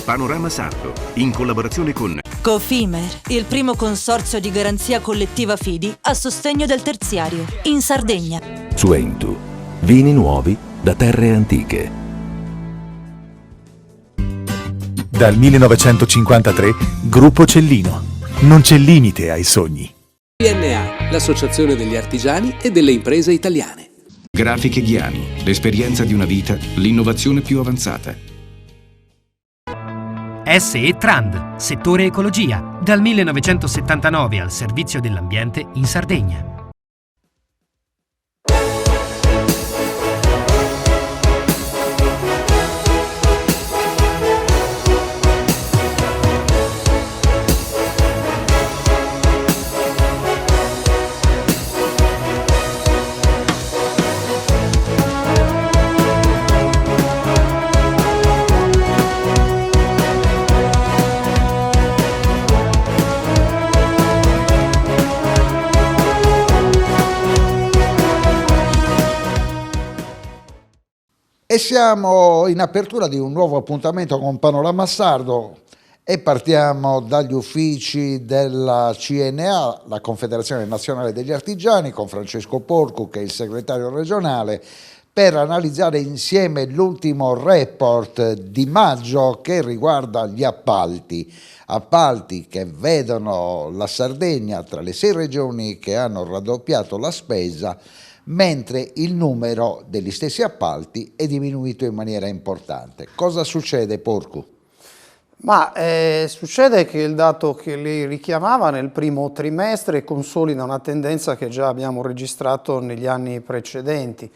Panorama Sardo, in collaborazione con Cofimer, il primo consorzio di garanzia collettiva fidi a sostegno del terziario, in Sardegna. Suentu, vini nuovi da terre antiche. Dal 1953, Gruppo Cellino. Non c'è limite ai sogni. PNA, l'associazione degli artigiani e delle imprese italiane. Grafiche Ghiani, l'esperienza di una vita, l'innovazione più avanzata. SE Trand, settore ecologia, dal 1979 al servizio dell'ambiente in Sardegna. E siamo in apertura di un nuovo appuntamento con Panorama Sardo e partiamo dagli uffici della CNA, la Confederazione Nazionale degli Artigiani, con Francesco Porcu, che è il segretario regionale, per analizzare insieme l'ultimo report di maggio che riguarda gli appalti che vedono la Sardegna tra le 6 regioni che hanno raddoppiato la spesa, mentre il numero degli stessi appalti è diminuito in maniera importante. Cosa succede, Porcu? Succede che il dato che lei richiamava nel primo trimestre consolida una tendenza che già abbiamo registrato negli anni precedenti.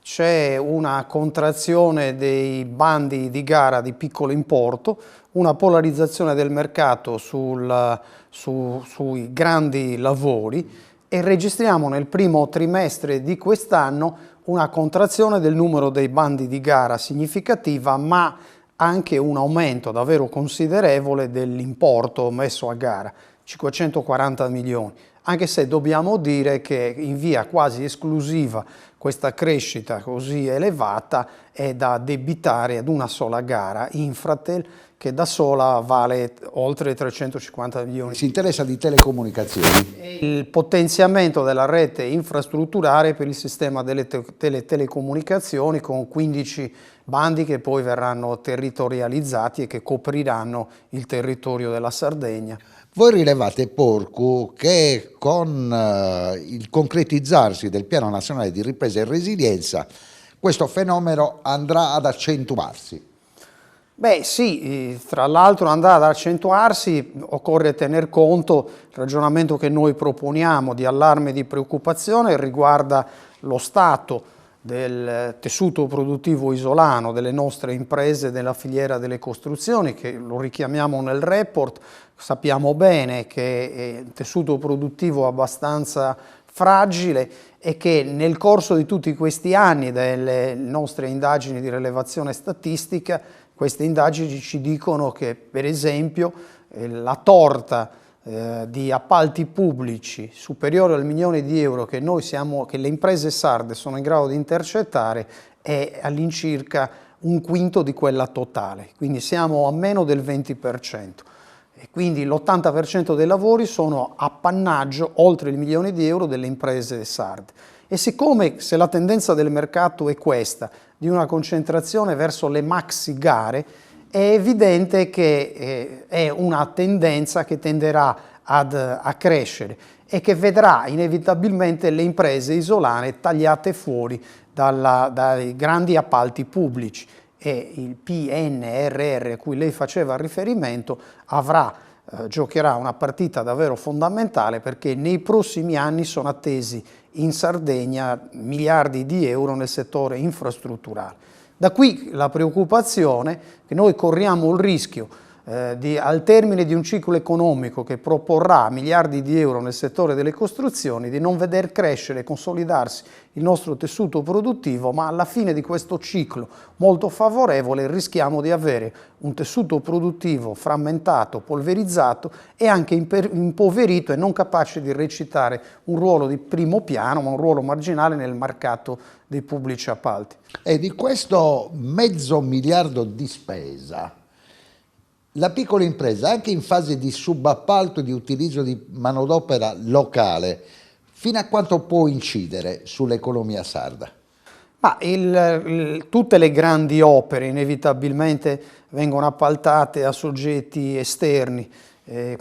C'è una contrazione dei bandi di gara di piccolo importo, una polarizzazione del mercato sui grandi lavori, e registriamo nel primo trimestre di quest'anno una contrazione del numero dei bandi di gara significativa, ma anche un aumento davvero considerevole dell'importo messo a gara, 540 milioni, anche se dobbiamo dire che in via quasi esclusiva questa crescita così elevata è da addebitare ad una sola gara, Infratel, che da sola vale oltre 350 milioni. Si interessa di telecomunicazioni. Il potenziamento della rete infrastrutturale per il sistema delle telecomunicazioni, con 15 bandi che poi verranno territorializzati e che copriranno il territorio della Sardegna. Voi rilevate, Porcu, che con il concretizzarsi del Piano Nazionale di Ripresa e Resilienza questo fenomeno andrà ad accentuarsi. Beh sì, tra l'altro andrà ad accentuarsi, occorre tener conto, il ragionamento che noi proponiamo di allarme e di preoccupazione riguarda lo stato del tessuto produttivo isolano delle nostre imprese della filiera delle costruzioni, che lo richiamiamo nel report. Sappiamo bene che è un tessuto produttivo abbastanza fragile e che nel corso di tutti questi anni delle nostre indagini di rilevazione statistica, queste indagini ci dicono che, per esempio, la torta di appalti pubblici superiore al €1.000.000 che le imprese sarde sono in grado di intercettare è all'incirca un quinto di quella totale, quindi siamo a meno del 20%. E quindi l'80% dei lavori sono appannaggio oltre il €1.000.000 delle imprese sarde. E siccome, se la tendenza del mercato è questa, di una concentrazione verso le maxi gare, è evidente che è una tendenza che tenderà a crescere e che vedrà inevitabilmente le imprese isolane tagliate fuori dai grandi appalti pubblici, e il PNRR a cui lei faceva riferimento giocherà una partita davvero fondamentale, perché nei prossimi anni sono attesi in Sardegna miliardi di euro nel settore infrastrutturale. Da qui la preoccupazione che noi corriamo il rischio al termine di un ciclo economico che proporrà miliardi di euro nel settore delle costruzioni, di non veder crescere e consolidarsi il nostro tessuto produttivo, ma alla fine di questo ciclo molto favorevole rischiamo di avere un tessuto produttivo frammentato, polverizzato e anche impoverito e non capace di recitare un ruolo di primo piano, ma un ruolo marginale nel mercato dei pubblici appalti. E di questo $500 milioni di spesa, La piccola impresa, anche in fase di subappalto e di utilizzo di manodopera locale, fino a quanto può incidere sull'economia sarda? Ma tutte le grandi opere inevitabilmente vengono appaltate a soggetti esterni.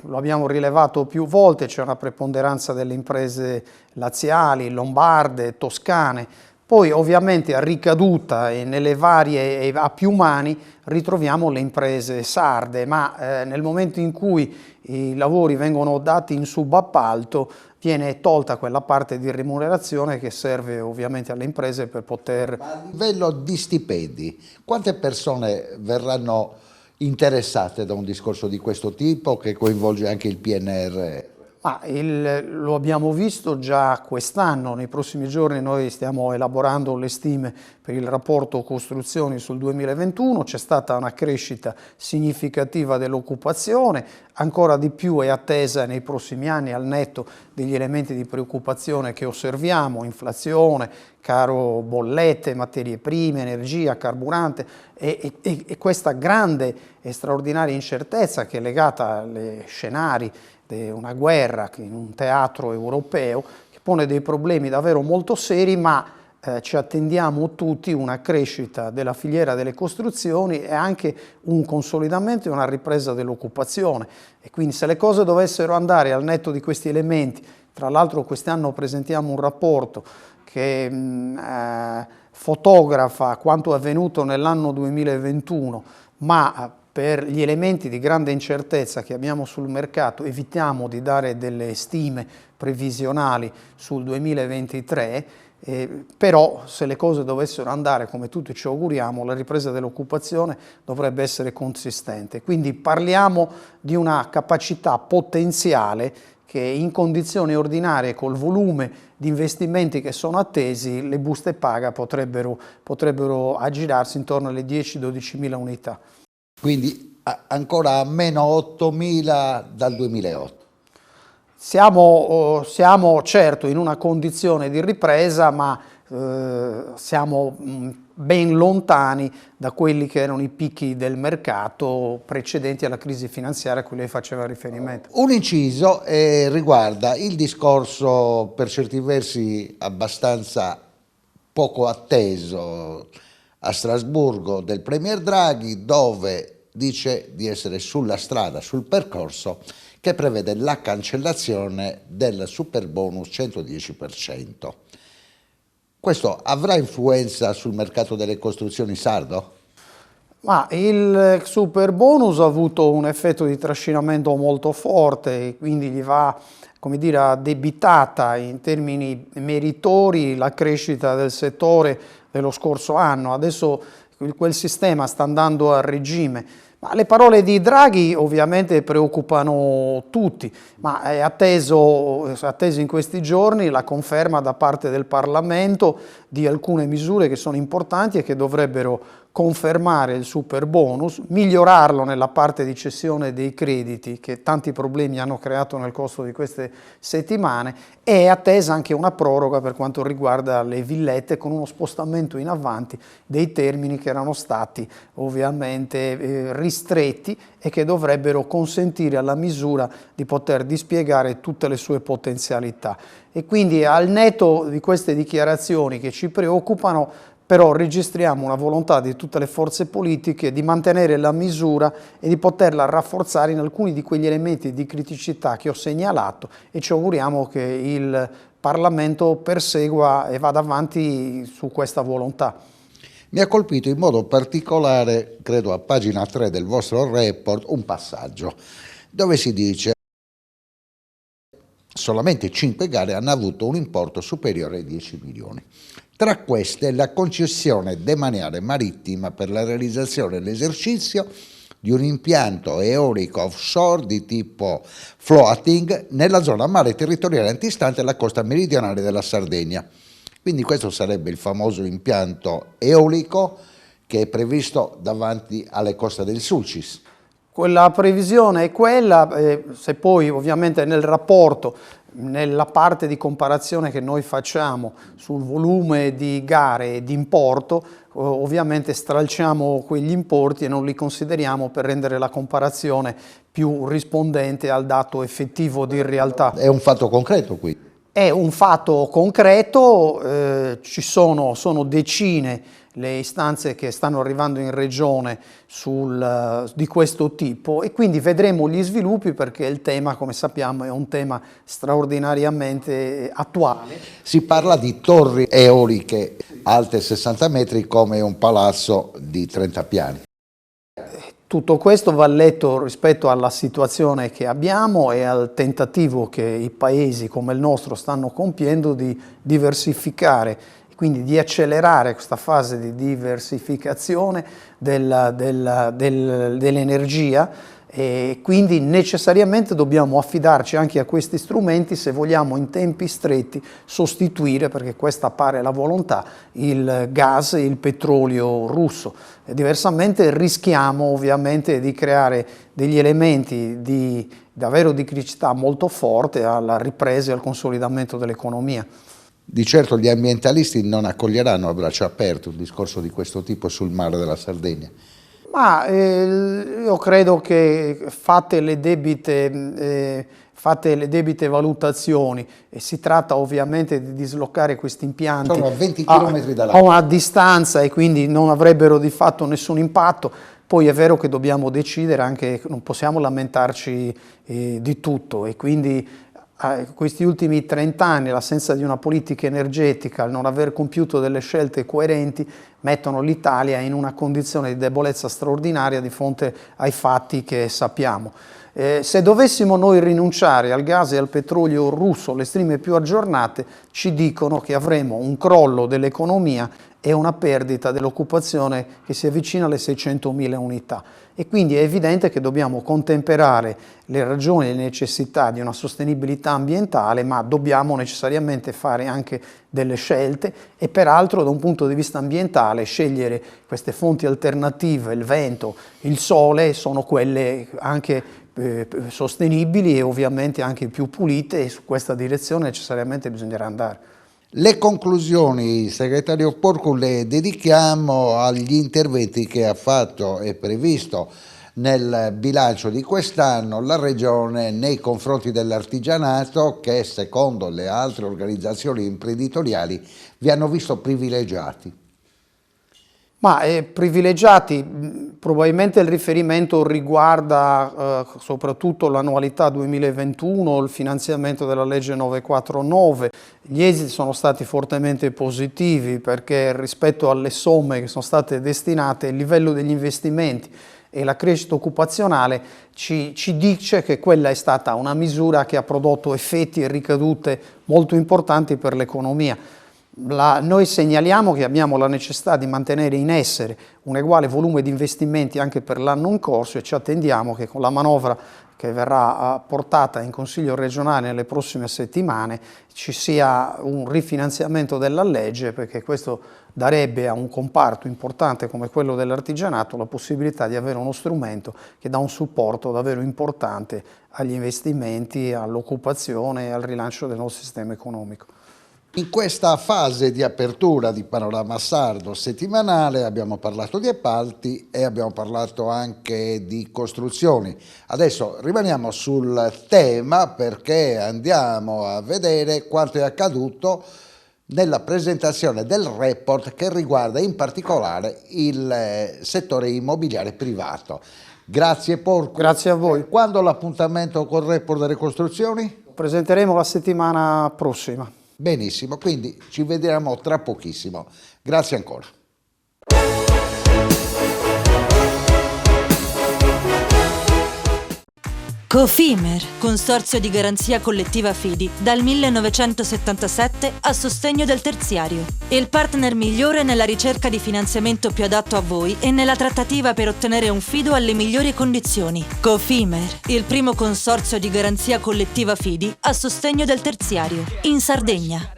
Lo abbiamo rilevato più volte, c'è una preponderanza delle imprese laziali, lombarde, toscane. Poi ovviamente a ricaduta e nelle varie e a più mani ritroviamo le imprese sarde, ma nel momento in cui i lavori vengono dati in subappalto viene tolta quella parte di remunerazione che serve ovviamente alle imprese per poter... Ma a livello di stipendi, quante persone verranno interessate da un discorso di questo tipo che coinvolge anche il PNRR? Lo abbiamo visto già quest'anno, nei prossimi giorni noi stiamo elaborando le stime per il rapporto costruzioni sul 2021, c'è stata una crescita significativa dell'occupazione, ancora di più è attesa nei prossimi anni al netto degli elementi di preoccupazione che osserviamo, inflazione, caro bollette, materie prime, energia, carburante e questa grande e straordinaria incertezza che è legata agli scenari di una guerra in un teatro europeo che pone dei problemi davvero molto seri, ma ci attendiamo tutti una crescita della filiera delle costruzioni e anche un consolidamento e una ripresa dell'occupazione. E quindi se le cose dovessero andare al netto di questi elementi, tra l'altro quest'anno presentiamo un rapporto che fotografa quanto è avvenuto nell'anno 2021, ma per gli elementi di grande incertezza che abbiamo sul mercato evitiamo di dare delle stime previsionali sul 2023, però se le cose dovessero andare come tutti ci auguriamo, la ripresa dell'occupazione dovrebbe essere consistente. Quindi parliamo di una capacità potenziale che in condizioni ordinarie, col volume di investimenti che sono attesi, le buste paga potrebbero aggirarsi intorno alle 10-12 mila unità. Quindi ancora a meno 8.000 dal 2008. Siamo certo in una condizione di ripresa, ma siamo ben lontani da quelli che erano i picchi del mercato precedenti alla crisi finanziaria a cui lei faceva riferimento. Un inciso riguarda il discorso per certi versi abbastanza poco atteso a Strasburgo del Premier Draghi, dove dice di essere sulla strada, sul percorso che prevede la cancellazione del superbonus 110%. Questo avrà influenza sul mercato delle costruzioni sardo? Ma il superbonus ha avuto un effetto di trascinamento molto forte e quindi gli va, come dire, addebitata in termini meritori la crescita del settore dello scorso anno. Adesso quel sistema sta andando a regime. Ma le parole di Draghi ovviamente preoccupano tutti, ma è atteso in questi giorni la conferma da parte del Parlamento di alcune misure che sono importanti e che dovrebbero confermare il superbonus, migliorarlo nella parte di cessione dei crediti che tanti problemi hanno creato nel corso di queste settimane, e è attesa anche una proroga per quanto riguarda le villette con uno spostamento in avanti dei termini che erano stati ovviamente ristretti e che dovrebbero consentire alla misura di poter dispiegare tutte le sue potenzialità. E quindi al netto di queste dichiarazioni che ci preoccupano, però registriamo una volontà di tutte le forze politiche di mantenere la misura e di poterla rafforzare in alcuni di quegli elementi di criticità che ho segnalato, e ci auguriamo che il Parlamento persegua e vada avanti su questa volontà. Mi ha colpito in modo particolare, credo a pagina 3 del vostro report, un passaggio dove si dice solamente 5 gare hanno avuto un importo superiore ai 10 milioni. Tra queste la concessione demaniale marittima per la realizzazione e l'esercizio di un impianto eolico offshore di tipo floating nella zona mare territoriale antistante la costa meridionale della Sardegna. Quindi questo sarebbe il famoso impianto eolico che è previsto davanti alle coste del Sulcis. Quella previsione è quella, se poi ovviamente nel rapporto, nella parte di comparazione che noi facciamo sul volume di gare e di importo, ovviamente stralciamo quegli importi e non li consideriamo per rendere la comparazione più rispondente al dato effettivo di realtà. È un fatto concreto qui. È un fatto concreto, sono decine le istanze che stanno arrivando in regione di questo tipo e quindi vedremo gli sviluppi perché il tema, come sappiamo, è un tema straordinariamente attuale. Si parla di torri eoliche alte 60 metri come un palazzo di 30 piani. Tutto questo va letto rispetto alla situazione che abbiamo e al tentativo che i paesi come il nostro stanno compiendo di diversificare, quindi di accelerare questa fase di diversificazione dell'energia e quindi necessariamente dobbiamo affidarci anche a questi strumenti se vogliamo in tempi stretti sostituire, perché questa pare la volontà, il gas e il petrolio russo. E diversamente rischiamo ovviamente di creare degli elementi davvero di criticità molto forte alla ripresa e al consolidamento dell'economia. Di certo gli ambientalisti non accoglieranno a braccia aperte un discorso di questo tipo sul mare della Sardegna. Ma io credo che fatte le debite valutazioni, e si tratta ovviamente di dislocare questi impianti sono a 20 km da là, a una distanza e quindi non avrebbero di fatto nessun impatto. Poi è vero che dobbiamo decidere anche, non possiamo lamentarci di tutto e quindi questi ultimi 30 anni l'assenza di una politica energetica, il non aver compiuto delle scelte coerenti mettono l'Italia in una condizione di debolezza straordinaria di fronte ai fatti che sappiamo. Se dovessimo noi rinunciare al gas e al petrolio russo, le stime più aggiornate ci dicono che avremo un crollo dell'economia e una perdita dell'occupazione che si avvicina alle 600.000 unità. E quindi è evidente che dobbiamo contemperare le ragioni e le necessità di una sostenibilità ambientale, ma dobbiamo necessariamente fare anche delle scelte e peraltro da un punto di vista ambientale scegliere queste fonti alternative, il vento, il sole, sono quelle anche sostenibili e ovviamente anche più pulite e su questa direzione necessariamente bisognerà andare. Le conclusioni, segretario Porcu, le dedichiamo agli interventi che ha fatto e previsto nel bilancio di quest'anno la Regione nei confronti dell'artigianato che, secondo le altre organizzazioni imprenditoriali, vi hanno visto privilegiati. Ma privilegiati, probabilmente il riferimento riguarda soprattutto l'annualità 2021, il finanziamento della legge 949. Gli esiti sono stati fortemente positivi perché rispetto alle somme che sono state destinate, il livello degli investimenti e la crescita occupazionale ci dice che quella è stata una misura che ha prodotto effetti e ricadute molto importanti per l'economia. Noi segnaliamo che abbiamo la necessità di mantenere in essere un uguale volume di investimenti anche per l'anno in corso e ci attendiamo che con la manovra che verrà portata in Consiglio regionale nelle prossime settimane ci sia un rifinanziamento della legge, perché questo darebbe a un comparto importante come quello dell'artigianato la possibilità di avere uno strumento che dà un supporto davvero importante agli investimenti, all'occupazione e al rilancio del nostro sistema economico. In questa fase di apertura di Panorama Sardo settimanale abbiamo parlato di appalti e abbiamo parlato anche di costruzioni. Adesso rimaniamo sul tema perché andiamo a vedere quanto è accaduto nella presentazione del report che riguarda in particolare il settore immobiliare privato. Grazie Porcu. Grazie a voi. Quando l'appuntamento col report delle costruzioni? Lo presenteremo la settimana prossima. Benissimo, quindi ci vedremo tra pochissimo. Grazie ancora. Cofimer, consorzio di garanzia collettiva Fidi, dal 1977 a sostegno del terziario. Il partner migliore nella ricerca di finanziamento più adatto a voi e nella trattativa per ottenere un fido alle migliori condizioni. Cofimer, il primo consorzio di garanzia collettiva Fidi a sostegno del terziario, in Sardegna.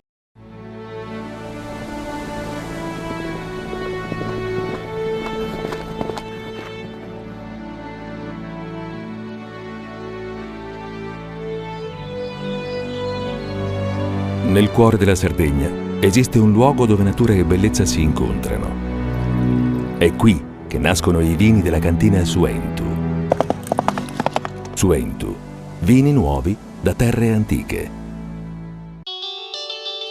Nel cuore della Sardegna esiste un luogo dove natura e bellezza si incontrano. È qui che nascono i vini della cantina Suentu. Suentu, vini nuovi da terre antiche.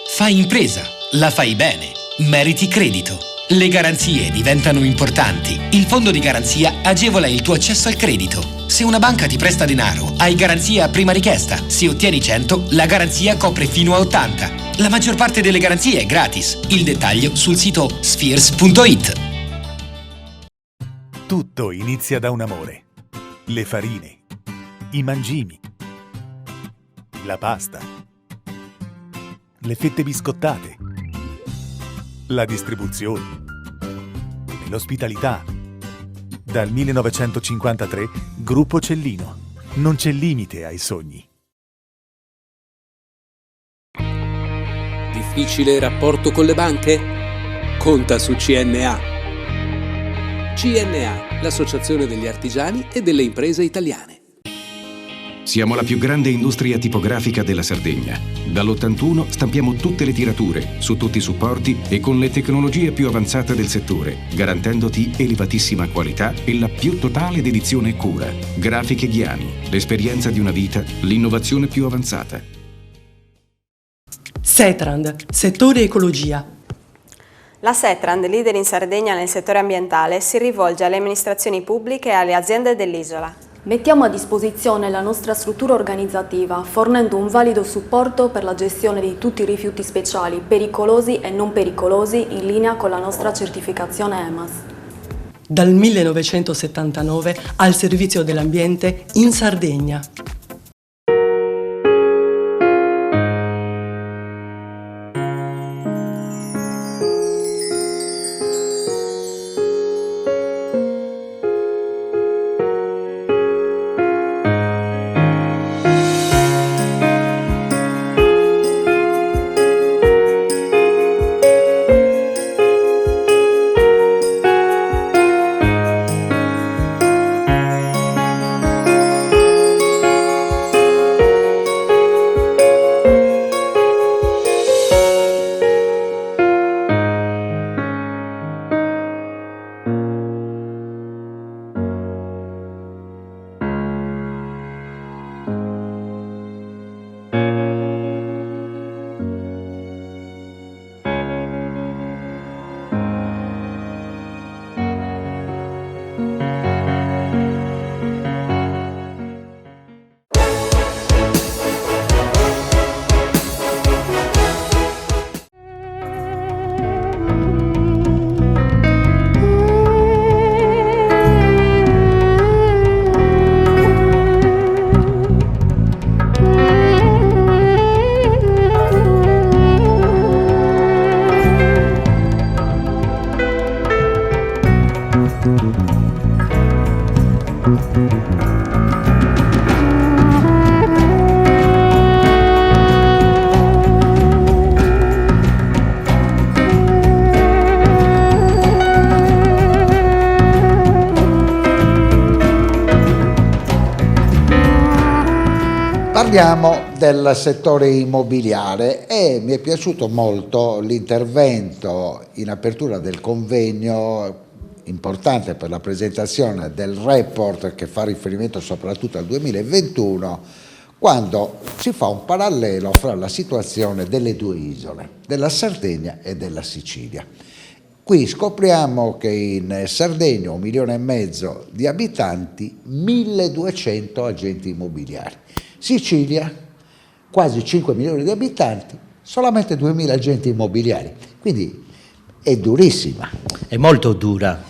Fai impresa, la fai bene, meriti credito. Le garanzie diventano importanti. Il fondo di garanzia agevola il tuo accesso al credito. Se una banca ti presta denaro, hai garanzia a prima richiesta. Se ottieni 100, la garanzia copre fino a 80. La maggior parte delle garanzie è gratis. Il dettaglio sul sito spheres.it. Tutto inizia da un amore. Le farine, i mangimi, la pasta, le fette biscottate, la distribuzione e l'ospitalità. Dal 1953, Gruppo Cellino. Non c'è limite ai sogni. Difficile rapporto con le banche? Conta su CNA. CNA, l'associazione degli artigiani e delle imprese italiane. Siamo la più grande industria tipografica della Sardegna. Dall'81 stampiamo tutte le tirature, su tutti i supporti e con le tecnologie più avanzate del settore, garantendoti elevatissima qualità e la più totale dedizione e cura. Grafiche Ghiani, l'esperienza di una vita, l'innovazione più avanzata. Setrand, settore ecologia. La Setrand, leader in Sardegna nel settore ambientale, si rivolge alle amministrazioni pubbliche e alle aziende dell'isola. Mettiamo a disposizione la nostra struttura organizzativa, fornendo un valido supporto per la gestione di tutti i rifiuti speciali, pericolosi e non pericolosi, in linea con la nostra certificazione EMAS. Dal 1979 al servizio dell'ambiente in Sardegna. Parliamo del settore immobiliare e mi è piaciuto molto l'intervento in apertura del convegno importante per la presentazione del report che fa riferimento soprattutto al 2021, quando si fa un parallelo fra la situazione delle due isole, della Sardegna e della Sicilia. Qui scopriamo che in Sardegna 1,5 milioni di abitanti, 1200 agenti immobiliari. Sicilia, quasi 5 milioni di abitanti, solamente 2000 agenti immobiliari. Quindi è durissima. È molto dura.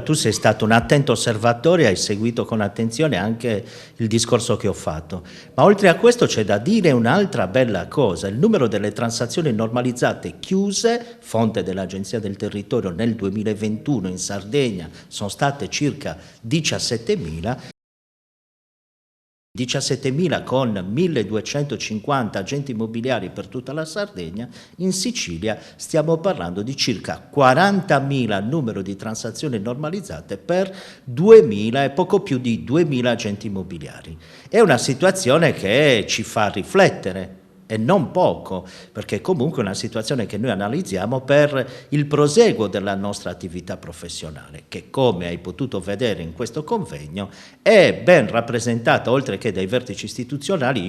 Tu sei stato un attento osservatore, hai seguito con attenzione anche il discorso che ho fatto. Ma oltre a questo c'è da dire un'altra bella cosa: il numero delle transazioni normalizzate chiuse, fonte dell'Agenzia del Territorio, nel 2021 in Sardegna sono state circa 17.000 con 1250 agenti immobiliari per tutta la Sardegna. In Sicilia stiamo parlando di circa 40.000 numero di transazioni normalizzate per 2.000 e poco più di 2.000 agenti immobiliari. È una situazione che ci fa riflettere, e non poco, perché comunque è una situazione che noi analizziamo per il proseguo della nostra attività professionale, che come hai potuto vedere in questo convegno è ben rappresentata, oltre che dai vertici istituzionali,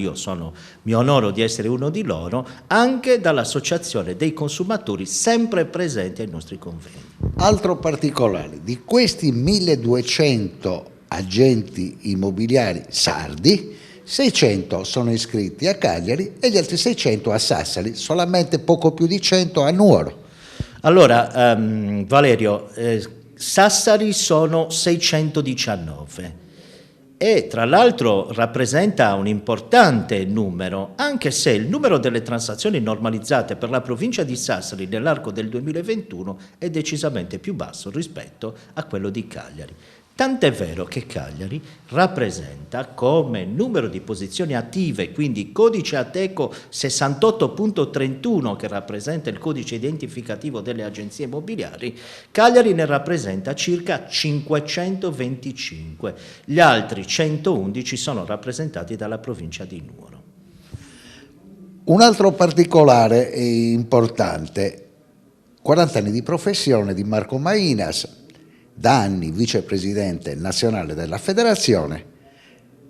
mi onoro di essere uno di loro, anche dall'Associazione dei consumatori sempre presente ai nostri convegni. Altro particolare, di questi 1200 agenti immobiliari sardi, 600 sono iscritti a Cagliari e gli altri 600 a Sassari, solamente poco più di 100 a Nuoro. Allora, Valerio, Sassari sono 619 e tra l'altro rappresenta un importante numero, anche se il numero delle transazioni normalizzate per la provincia di Sassari nell'arco del 2021 è decisamente più basso rispetto a quello di Cagliari. Tant'è vero che Cagliari rappresenta come numero di posizioni attive, quindi codice Ateco 68.31 che rappresenta il codice identificativo delle agenzie immobiliari, Cagliari ne rappresenta circa 525, gli altri 111 sono rappresentati dalla provincia di Nuoro. Un altro particolare e importante, 40 anni di professione di Marco Mainas, da anni vicepresidente nazionale della federazione,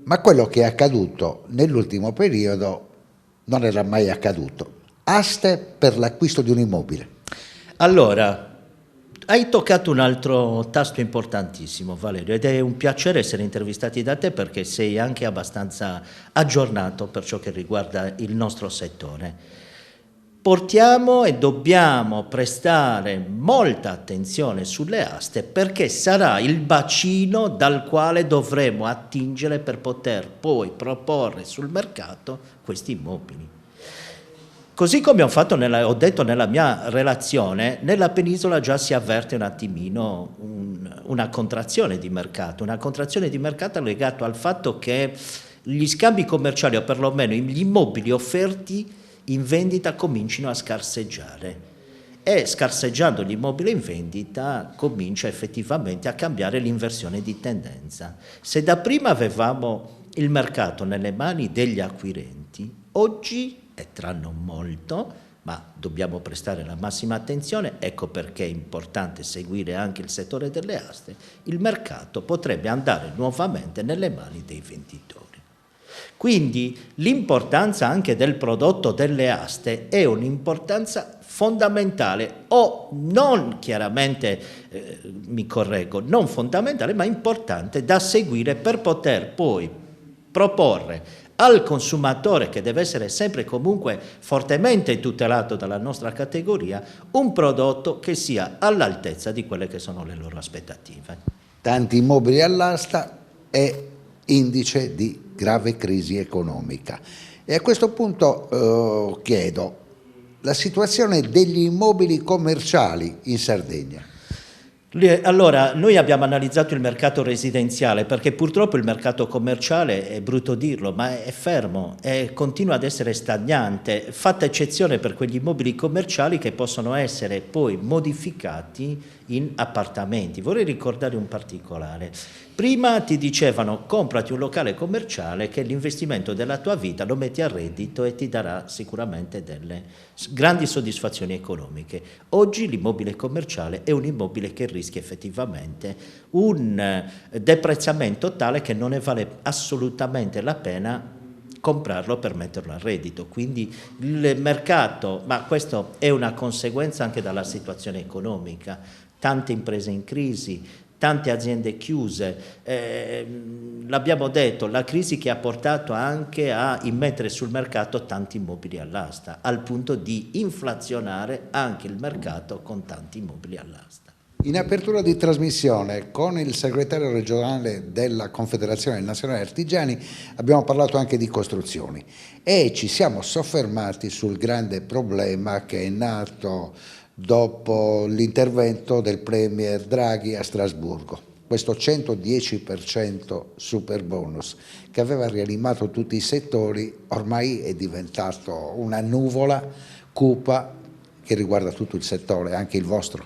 ma quello che è accaduto nell'ultimo periodo non era mai accaduto. Aste per l'acquisto di un immobile. Allora, hai toccato un altro tasto importantissimo, Valerio, ed è un piacere essere intervistati da te perché sei anche abbastanza aggiornato per ciò che riguarda il nostro settore. Portiamo e dobbiamo prestare molta attenzione sulle aste perché sarà il bacino dal quale dovremo attingere per poter poi proporre sul mercato questi immobili. Così come ho detto nella mia relazione, nella penisola già si avverte un attimino una contrazione di mercato legata al fatto che gli scambi commerciali o perlomeno gli immobili offerti in vendita comincino a scarseggiare e scarseggiando l'immobile in vendita comincia effettivamente a cambiare l'inversione di tendenza. Se da prima avevamo il mercato nelle mani degli acquirenti, oggi, e tra non molto, ma dobbiamo prestare la massima attenzione, ecco perché è importante seguire anche il settore delle aste, il mercato potrebbe andare nuovamente nelle mani dei venditori. Quindi l'importanza anche del prodotto delle aste è un'importanza fondamentale o non chiaramente, mi correggo, non fondamentale ma importante da seguire per poter poi proporre al consumatore, che deve essere sempre comunque fortemente tutelato dalla nostra categoria, un prodotto che sia all'altezza di quelle che sono le loro aspettative. Tanti immobili all'asta è indice di grave crisi economica. E a questo punto chiedo, la situazione degli immobili commerciali in Sardegna. Allora, noi abbiamo analizzato il mercato residenziale perché purtroppo il mercato commerciale, è brutto dirlo, ma è fermo e continua ad essere stagnante, fatta eccezione per quegli immobili commerciali che possono essere poi modificati in appartamenti. Vorrei ricordare un particolare. Prima ti dicevano comprati un locale commerciale che l'investimento della tua vita lo metti a reddito e ti darà sicuramente delle grandi soddisfazioni economiche. Oggi l'immobile commerciale è un immobile che rischia effettivamente un deprezzamento tale che non ne vale assolutamente la pena comprarlo per metterlo a reddito. Quindi il mercato, ma questo è una conseguenza anche dalla situazione economica, tante imprese in crisi, tante aziende chiuse, l'abbiamo detto, la crisi che ha portato anche a immettere sul mercato tanti immobili all'asta, al punto di inflazionare anche il mercato con tanti immobili all'asta. In apertura di trasmissione con il segretario regionale della Confederazione Nazionale Artigiani abbiamo parlato anche di costruzioni e ci siamo soffermati sul grande problema che è nato dopo l'intervento del Premier Draghi a Strasburgo, questo 110% super bonus che aveva rianimato tutti i settori, ormai è diventato una nuvola cupa che riguarda tutto il settore, anche il vostro.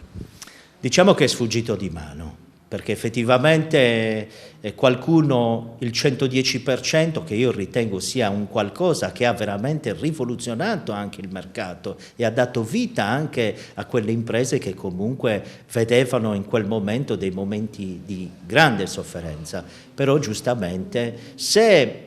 Diciamo che è sfuggito di mano. perché effettivamente qualcuno, il 110%, che io ritengo sia un qualcosa che ha veramente rivoluzionato anche il mercato e ha dato vita anche a quelle imprese che comunque vedevano in quel momento dei momenti di grande sofferenza. Però giustamente se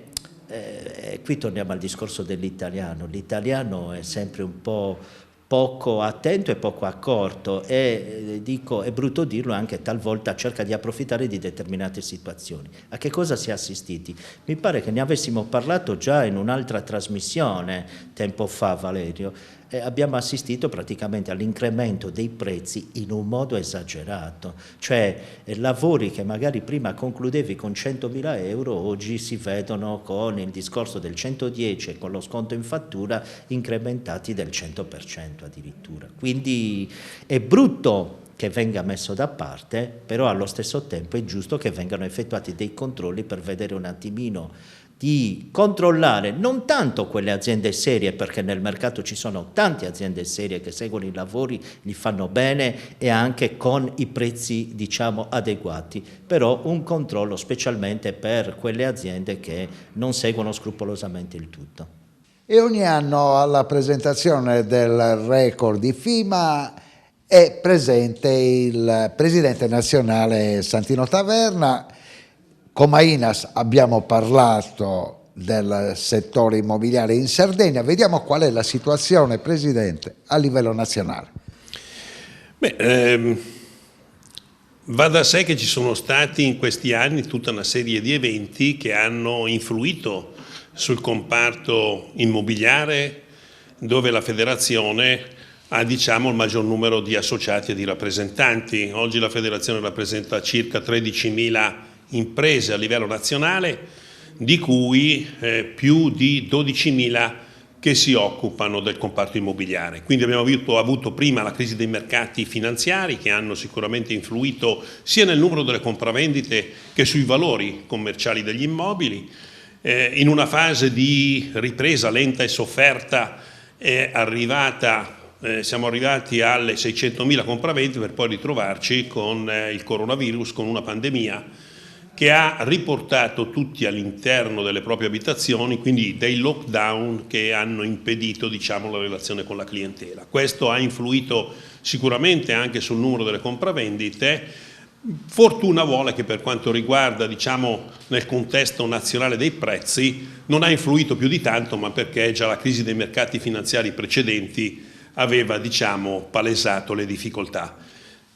qui torniamo al discorso dell'italiano, l'italiano è sempre un po' poco attento e poco accorto e dico, è brutto dirlo, anche talvolta cerca di approfittare di determinate situazioni. A che cosa si è assistiti? Mi pare che ne avessimo parlato già in un'altra trasmissione tempo fa, Valerio, e abbiamo assistito praticamente all'incremento dei prezzi in un modo esagerato, cioè lavori che magari prima concludevi con 100.000 euro oggi si vedono con il discorso del 110 e con lo sconto in fattura incrementati del 100% addirittura. Quindi è brutto che venga messo da parte, però allo stesso tempo è giusto che vengano effettuati dei controlli per vedere un attimino di controllare non tanto quelle aziende serie, perché nel mercato ci sono tante aziende serie che seguono i lavori, li fanno bene e anche con i prezzi diciamo adeguati, però un controllo specialmente per quelle aziende che non seguono scrupolosamente il tutto. E ogni anno alla presentazione del record di FIMA è presente il presidente nazionale Santino Taverna. Come AINAS abbiamo parlato del settore immobiliare in Sardegna, vediamo qual è la situazione, Presidente, a livello nazionale. Va da sé che ci sono stati in questi anni tutta una serie di eventi che hanno influito sul comparto immobiliare, dove la federazione ha diciamo il maggior numero di associati e di rappresentanti. Oggi la federazione rappresenta circa 13.000 imprese a livello nazionale, di cui più di 12.000 che si occupano del comparto immobiliare. Quindi abbiamo avuto prima la crisi dei mercati finanziari, che hanno sicuramente influito sia nel numero delle compravendite che sui valori commerciali degli immobili. In una fase di ripresa lenta e sofferta siamo arrivati alle 600.000 compravendite per poi ritrovarci con il coronavirus, con una pandemia che ha riportato tutti all'interno delle proprie abitazioni, quindi dei lockdown che hanno impedito diciamo, la relazione con la clientela. Questo ha influito sicuramente anche sul numero delle compravendite. Fortuna vuole che per quanto riguarda diciamo, nel contesto nazionale dei prezzi non ha influito più di tanto, ma perché già la crisi dei mercati finanziari precedenti aveva diciamo, palesato le difficoltà.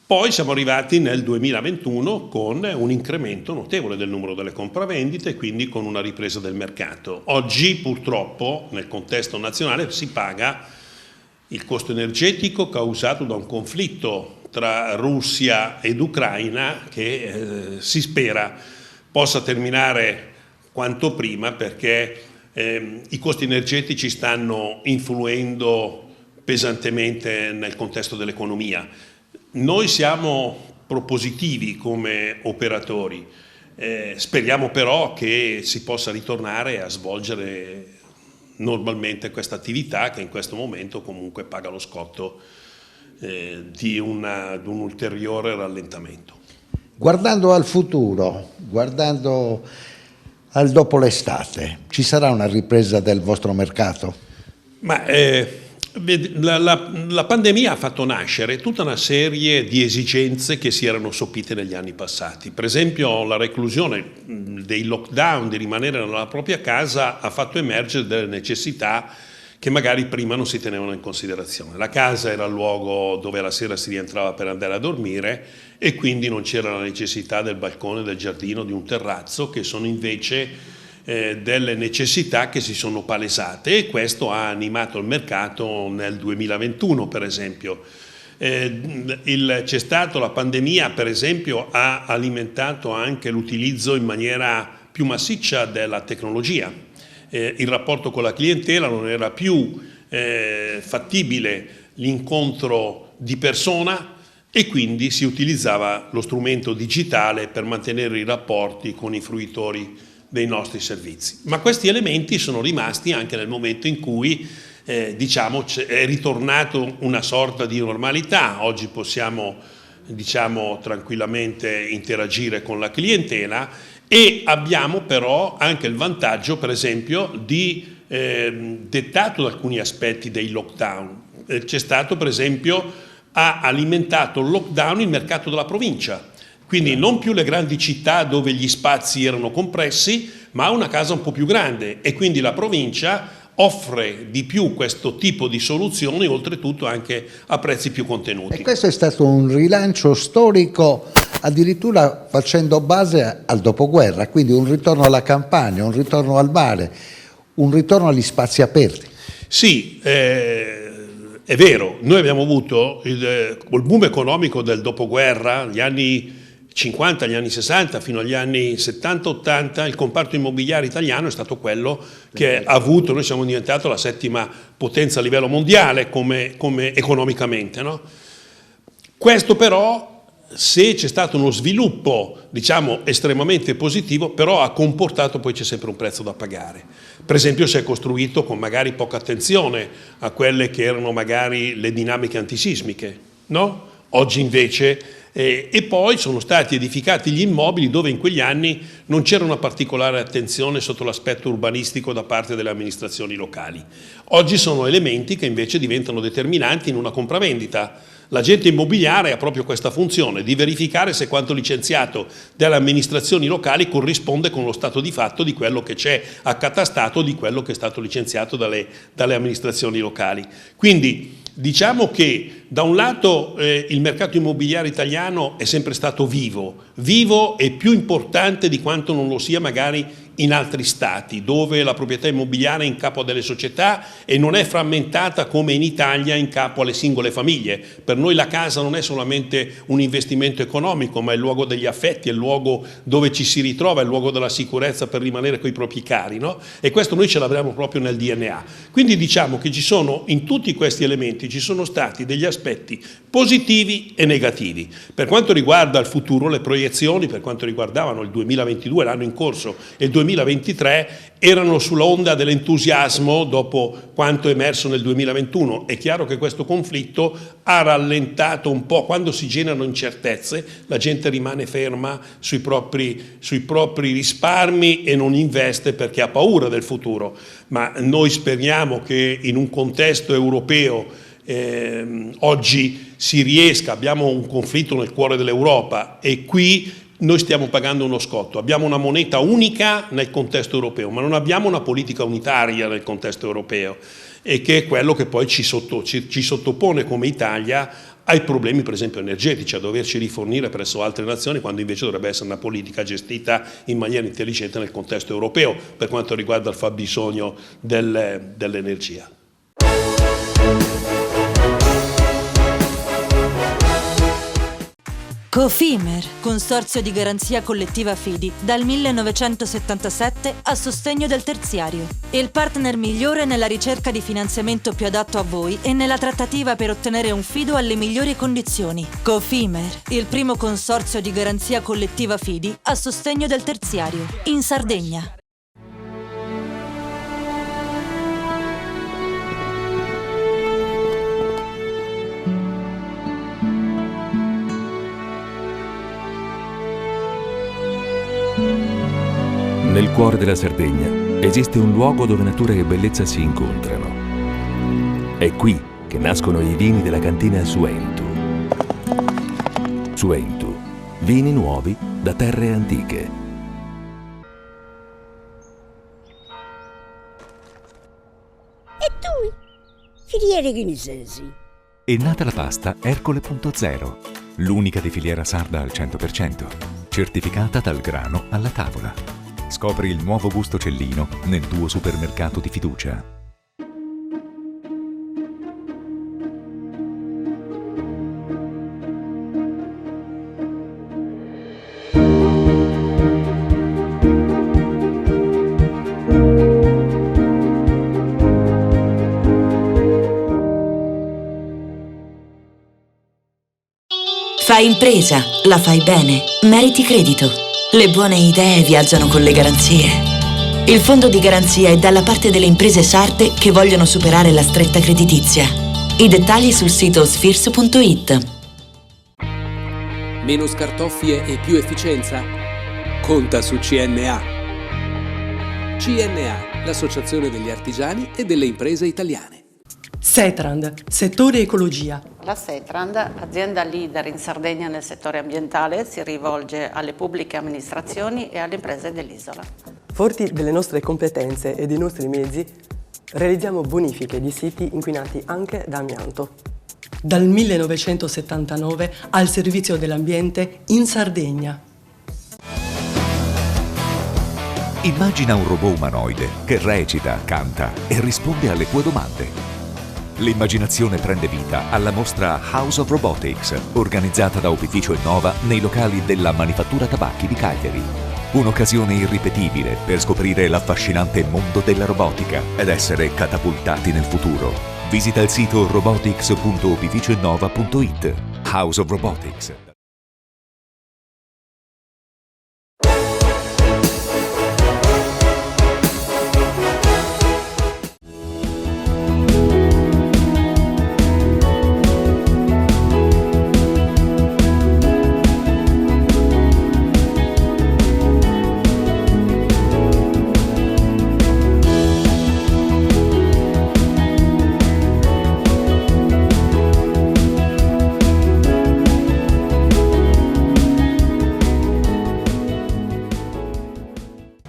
Poi siamo arrivati nel 2021 con un incremento notevole del numero delle compravendite, quindi con una ripresa del mercato. Oggi purtroppo nel contesto nazionale si paga il costo energetico causato da un conflitto tra Russia ed Ucraina che si spera possa terminare quanto prima, perché i costi energetici stanno influendo pesantemente nel contesto dell'economia. Noi siamo propositivi come operatori, speriamo però che si possa ritornare a svolgere normalmente questa attività che in questo momento comunque paga lo scotto di un ulteriore rallentamento. Guardando al futuro, guardando al dopo l'estate, ci sarà una ripresa del vostro mercato? Ma la pandemia ha fatto nascere tutta una serie di esigenze che si erano sopite negli anni passati. Per esempio la reclusione dei lockdown, di rimanere nella propria casa, ha fatto emergere delle necessità che magari prima non si tenevano in considerazione. La casa era il luogo dove la sera si rientrava per andare a dormire e quindi non c'era la necessità del balcone, del giardino, di un terrazzo, che sono invece delle necessità che si sono palesate, e questo ha animato il mercato nel 2021 per esempio. C'è stato la pandemia per esempio, ha alimentato anche l'utilizzo in maniera più massiccia della tecnologia. Il rapporto con la clientela non era più fattibile l'incontro di persona e quindi si utilizzava lo strumento digitale per mantenere i rapporti con i fruitori dei nostri servizi. Ma questi elementi sono rimasti anche nel momento in cui diciamo, è ritornato una sorta di normalità. Oggi possiamo tranquillamente interagire con la clientela, e abbiamo però anche il vantaggio, per esempio, di dettato da alcuni aspetti dei lockdown. C'è stato, per esempio, ha alimentato il lockdown il mercato della provincia, quindi non più le grandi città dove gli spazi erano compressi, ma una casa un po' più grande, e quindi la provincia offre di più questo tipo di soluzioni, oltretutto anche a prezzi più contenuti. E questo è stato un rilancio storico, addirittura facendo base al dopoguerra, quindi un ritorno alla campagna, un ritorno al mare, un ritorno agli spazi aperti. Sì, è vero, noi abbiamo avuto il boom economico del dopoguerra, gli anni 50, gli anni 60 fino agli anni 70-80, il comparto immobiliare italiano è stato quello che ha avuto, noi siamo diventati la settima potenza a livello mondiale come economicamente, no? Questo però, se c'è stato uno sviluppo estremamente positivo, però ha comportato, poi c'è sempre un prezzo da pagare. Per esempio si è costruito con magari poca attenzione a quelle che erano magari le dinamiche antisismiche, no? Oggi invece e poi sono stati edificati gli immobili dove in quegli anni non c'era una particolare attenzione sotto l'aspetto urbanistico da parte delle amministrazioni locali. Oggi sono elementi che invece diventano determinanti in una compravendita. L'agente immobiliare ha proprio questa funzione di verificare se quanto licenziato dalle amministrazioni locali corrisponde con lo stato di fatto di quello che c'è accatastato, di quello che è stato licenziato dalle amministrazioni locali. Quindi diciamo che da un lato il mercato immobiliare italiano è sempre stato vivo e più importante di quanto non lo sia magari in altri stati, dove la proprietà immobiliare è in capo a delle società e non è frammentata come in Italia in capo alle singole famiglie. Per noi la casa non è solamente un investimento economico, ma è il luogo degli affetti, è il luogo dove ci si ritrova, è il luogo della sicurezza per rimanere coi propri cari, no? E questo noi ce l'abbiamo proprio nel DNA. Quindi diciamo che ci sono, in tutti questi elementi, ci sono stati degli aspetti positivi e negativi. Per quanto riguarda il futuro, le proiezioni, per quanto riguardavano il 2022, l'anno in corso, e il 2023, erano sull'onda dell'entusiasmo dopo quanto emerso nel 2021. È chiaro che questo conflitto ha rallentato un po', quando si generano incertezze, la gente rimane ferma sui propri risparmi e non investe perché ha paura del futuro. Ma noi speriamo che in un contesto europeo oggi si riesca, abbiamo un conflitto nel cuore dell'Europa e qui noi stiamo pagando uno scotto. Abbiamo una moneta unica nel contesto europeo, ma non abbiamo una politica unitaria nel contesto europeo, e che è quello che poi ci sottopone come Italia ai problemi, per esempio, energetici, a doverci rifornire presso altre nazioni, quando invece dovrebbe essere una politica gestita in maniera intelligente nel contesto europeo per quanto riguarda il fabbisogno dell'energia. Cofimer, consorzio di garanzia collettiva Fidi, dal 1977 a sostegno del terziario. Il partner migliore nella ricerca di finanziamento più adatto a voi e nella trattativa per ottenere un fido alle migliori condizioni. Cofimer, il primo consorzio di garanzia collettiva Fidi a sostegno del terziario, in Sardegna. Nel cuore della Sardegna esiste un luogo dove natura e bellezza si incontrano. È qui che nascono i vini della cantina Suentu. Suentu, vini nuovi da terre antiche. E tu? Filiere Ghinisesi. È nata la pasta Ercole.0, l'unica di filiera sarda al 100%, certificata dal grano alla tavola. Scopri il nuovo gusto Cellino nel tuo supermercato di fiducia. Fai impresa, la fai bene, meriti credito. Le buone idee viaggiano con le garanzie. Il fondo di garanzia è dalla parte delle imprese sarde che vogliono superare la stretta creditizia. I dettagli sul sito sfirso.it. Meno scartoffie e più efficienza? Conta su CNA. CNA, l'associazione degli artigiani e delle imprese italiane. Setrand, settore ecologia. La Setrand, azienda leader in Sardegna nel settore ambientale, si rivolge alle pubbliche amministrazioni e alle imprese dell'isola. Forti delle nostre competenze e dei nostri mezzi, realizziamo bonifiche di siti inquinati anche da amianto. Dal 1979 al servizio dell'ambiente in Sardegna. Immagina un robot umanoide che recita, canta e risponde alle tue domande. L'immaginazione prende vita alla mostra House of Robotics, organizzata da Opificio Innova nei locali della Manifattura Tabacchi di Cagliari. Un'occasione irripetibile per scoprire l'affascinante mondo della robotica ed essere catapultati nel futuro. Visita il sito robotics.opificioinnova.it. House of Robotics.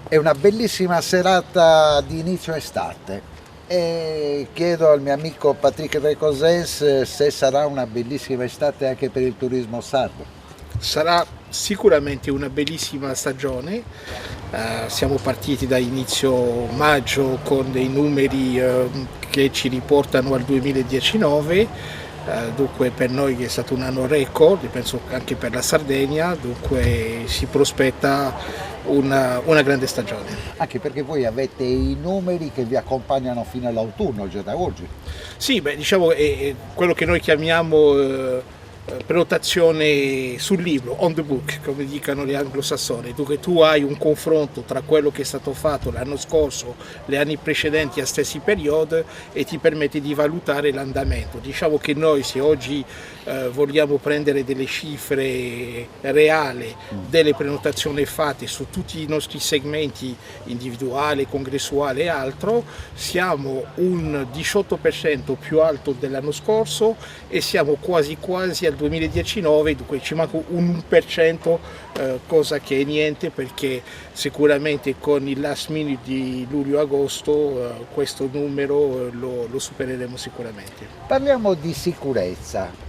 È una bellissima serata di inizio estate e chiedo al mio amico Patrick Recosens se sarà una bellissima estate anche per il turismo sardo. Sarà sicuramente una bellissima stagione, siamo partiti da inizio maggio con dei numeri che ci riportano al 2019. Dunque per noi è stato un anno record, penso anche per la Sardegna, dunque si prospetta una grande stagione. Anche perché voi avete i numeri che vi accompagnano fino all'autunno già da oggi. Sì, diciamo è quello che noi chiamiamo prenotazione sul libro, on the book, come dicono gli anglosassoni. Dunque tu hai un confronto tra quello che è stato fatto l'anno scorso, gli anni precedenti a stessi periodi e ti permette di valutare l'andamento. Diciamo che noi se oggi vogliamo prendere delle cifre reali delle prenotazioni fatte su tutti i nostri segmenti individuale, congressuale e altro, siamo un 18% più alto dell'anno scorso e siamo quasi al 2019, dunque ci manca un 1%, cosa che è niente perché sicuramente con il last minute di luglio-agosto questo numero lo supereremo sicuramente. Parliamo di sicurezza.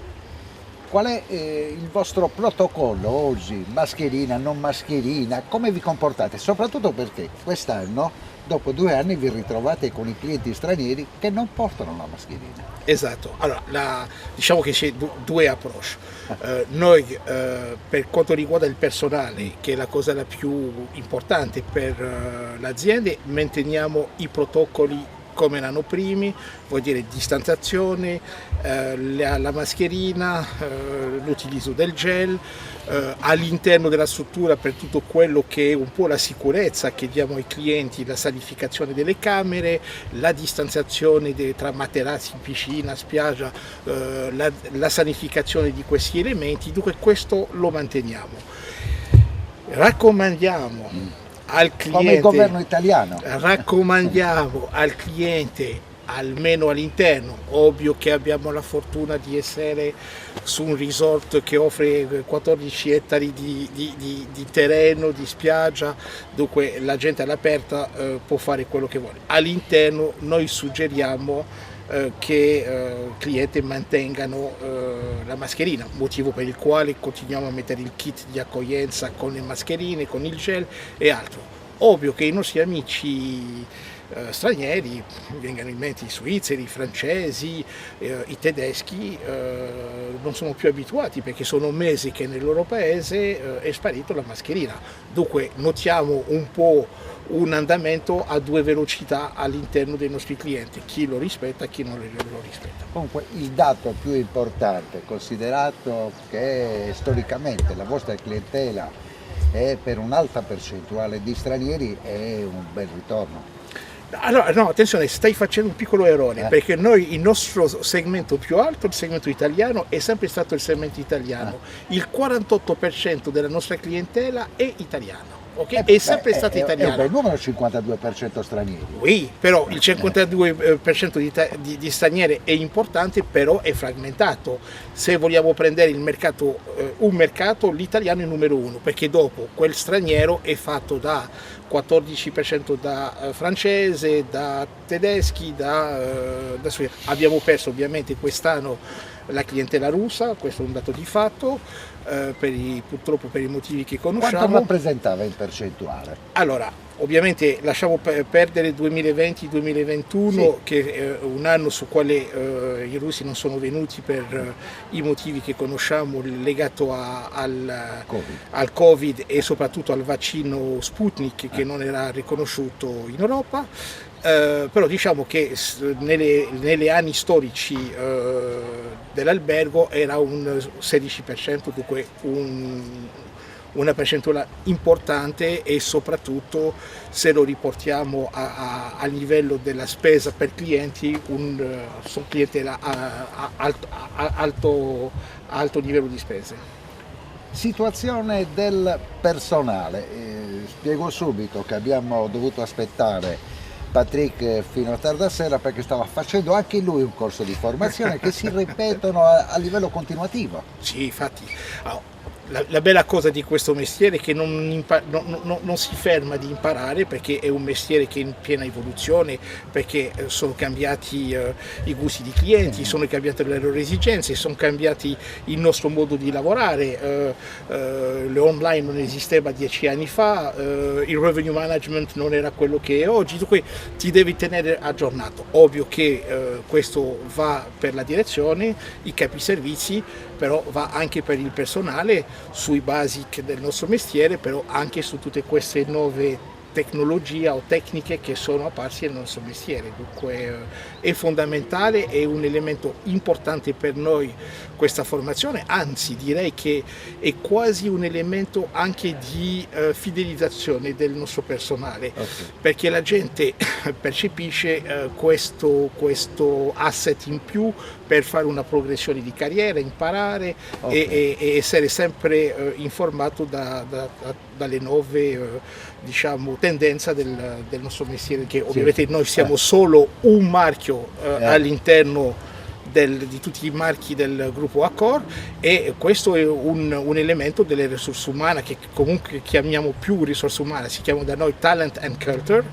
Qual è il vostro protocollo oggi? Mascherina, non mascherina? Come vi comportate? Soprattutto perché quest'anno, dopo 2 anni, vi ritrovate con i clienti stranieri che non portano la mascherina. Esatto, allora diciamo che c'è due approcci. Noi per quanto riguarda il personale, che è la cosa la più importante per l'azienda, manteniamo i protocolli come l'anno primi, vuol dire distanziazione, la mascherina, l'utilizzo del gel, all'interno della struttura per tutto quello che è un po' la sicurezza che diamo ai clienti, la sanificazione delle camere, la distanziazione tra materassi, piscina, spiaggia, la sanificazione di questi elementi, dunque questo lo manteniamo. Raccomandiamo al cliente, come il governo italiano, raccomandiamo al cliente, almeno all'interno, ovvio che abbiamo la fortuna di essere su un resort che offre 14 ettari di terreno, di spiaggia, dunque la gente all'aperta può fare quello che vuole. All'interno noi suggeriamo che il cliente mantengano la mascherina, motivo per il quale continuiamo a mettere il kit di accoglienza con le mascherine, con il gel e altro. Ovvio che i nostri amici stranieri, vengano in mente i svizzeri, i francesi, i tedeschi, non sono più abituati perché sono mesi che nel loro paese è sparito la mascherina. Dunque notiamo un po' un andamento a 2 velocità all'interno dei nostri clienti, chi lo rispetta e chi non lo rispetta. Comunque il dato più importante, considerato che storicamente la vostra clientela è per un'alta percentuale di stranieri, è un bel ritorno. Allora, no, attenzione, stai facendo un piccolo errore, perché noi, il nostro segmento più alto, il segmento italiano, è sempre stato il segmento italiano. Il 48% della nostra clientela è italiano. Okay? È sempre stato italiano. È un bel numero, 52% stranieri. Oui, però il 52% di stranieri è importante, però è frammentato. Se vogliamo prendere il mercato, un mercato, l'italiano è il numero uno, perché dopo quel straniero è fatto da 14% da francese, da tedeschi, abbiamo perso ovviamente quest'anno la clientela russa, questo è un dato di fatto, purtroppo per i motivi che conosciamo. Quanto rappresentava in percentuale? Allora, ovviamente lasciamo perdere 2020-2021, sì, che è un anno su quale i russi non sono venuti per i motivi che conosciamo, legato al Covid e soprattutto al vaccino Sputnik, che non era riconosciuto in Europa. Però diciamo che negli anni storici dell'albergo era un 16%, dunque una percentuale importante, e soprattutto se lo riportiamo a livello della spesa per clienti, sono clientela a alto livello di spese. Situazione del personale. Spiego subito che abbiamo dovuto aspettare Patrick fino a tarda sera perché stava facendo anche lui un corso di formazione che si ripetono a livello continuativo. Sì, infatti. La bella cosa di questo mestiere è che non si ferma di imparare, perché è un mestiere che è in piena evoluzione, perché sono cambiati i gusti di clienti, sono cambiate le loro esigenze, sono cambiati il nostro modo di lavorare, l'online non esisteva 10 anni fa, il revenue management non era quello che è oggi, dunque ti devi tenere aggiornato. Ovvio che questo va per la direzione, i capiservizi, però va anche per il personale, sui basic del nostro mestiere, però anche su tutte queste nuove tecnologie o tecniche che sono apparse nel nostro mestiere. Dunque è fondamentale, è un elemento importante per noi questa formazione, anzi direi che è quasi un elemento anche di fidelizzazione del nostro personale, perché la gente percepisce questo asset in più per fare una progressione di carriera, imparare e essere sempre informato dalle nuove tendenze del nostro mestiere, che ovviamente noi siamo solo un marchio all'interno di tutti i marchi del gruppo Accor, e questo è un elemento delle risorse umane che comunque chiamiamo più risorse umane, si chiama da noi talent and culture,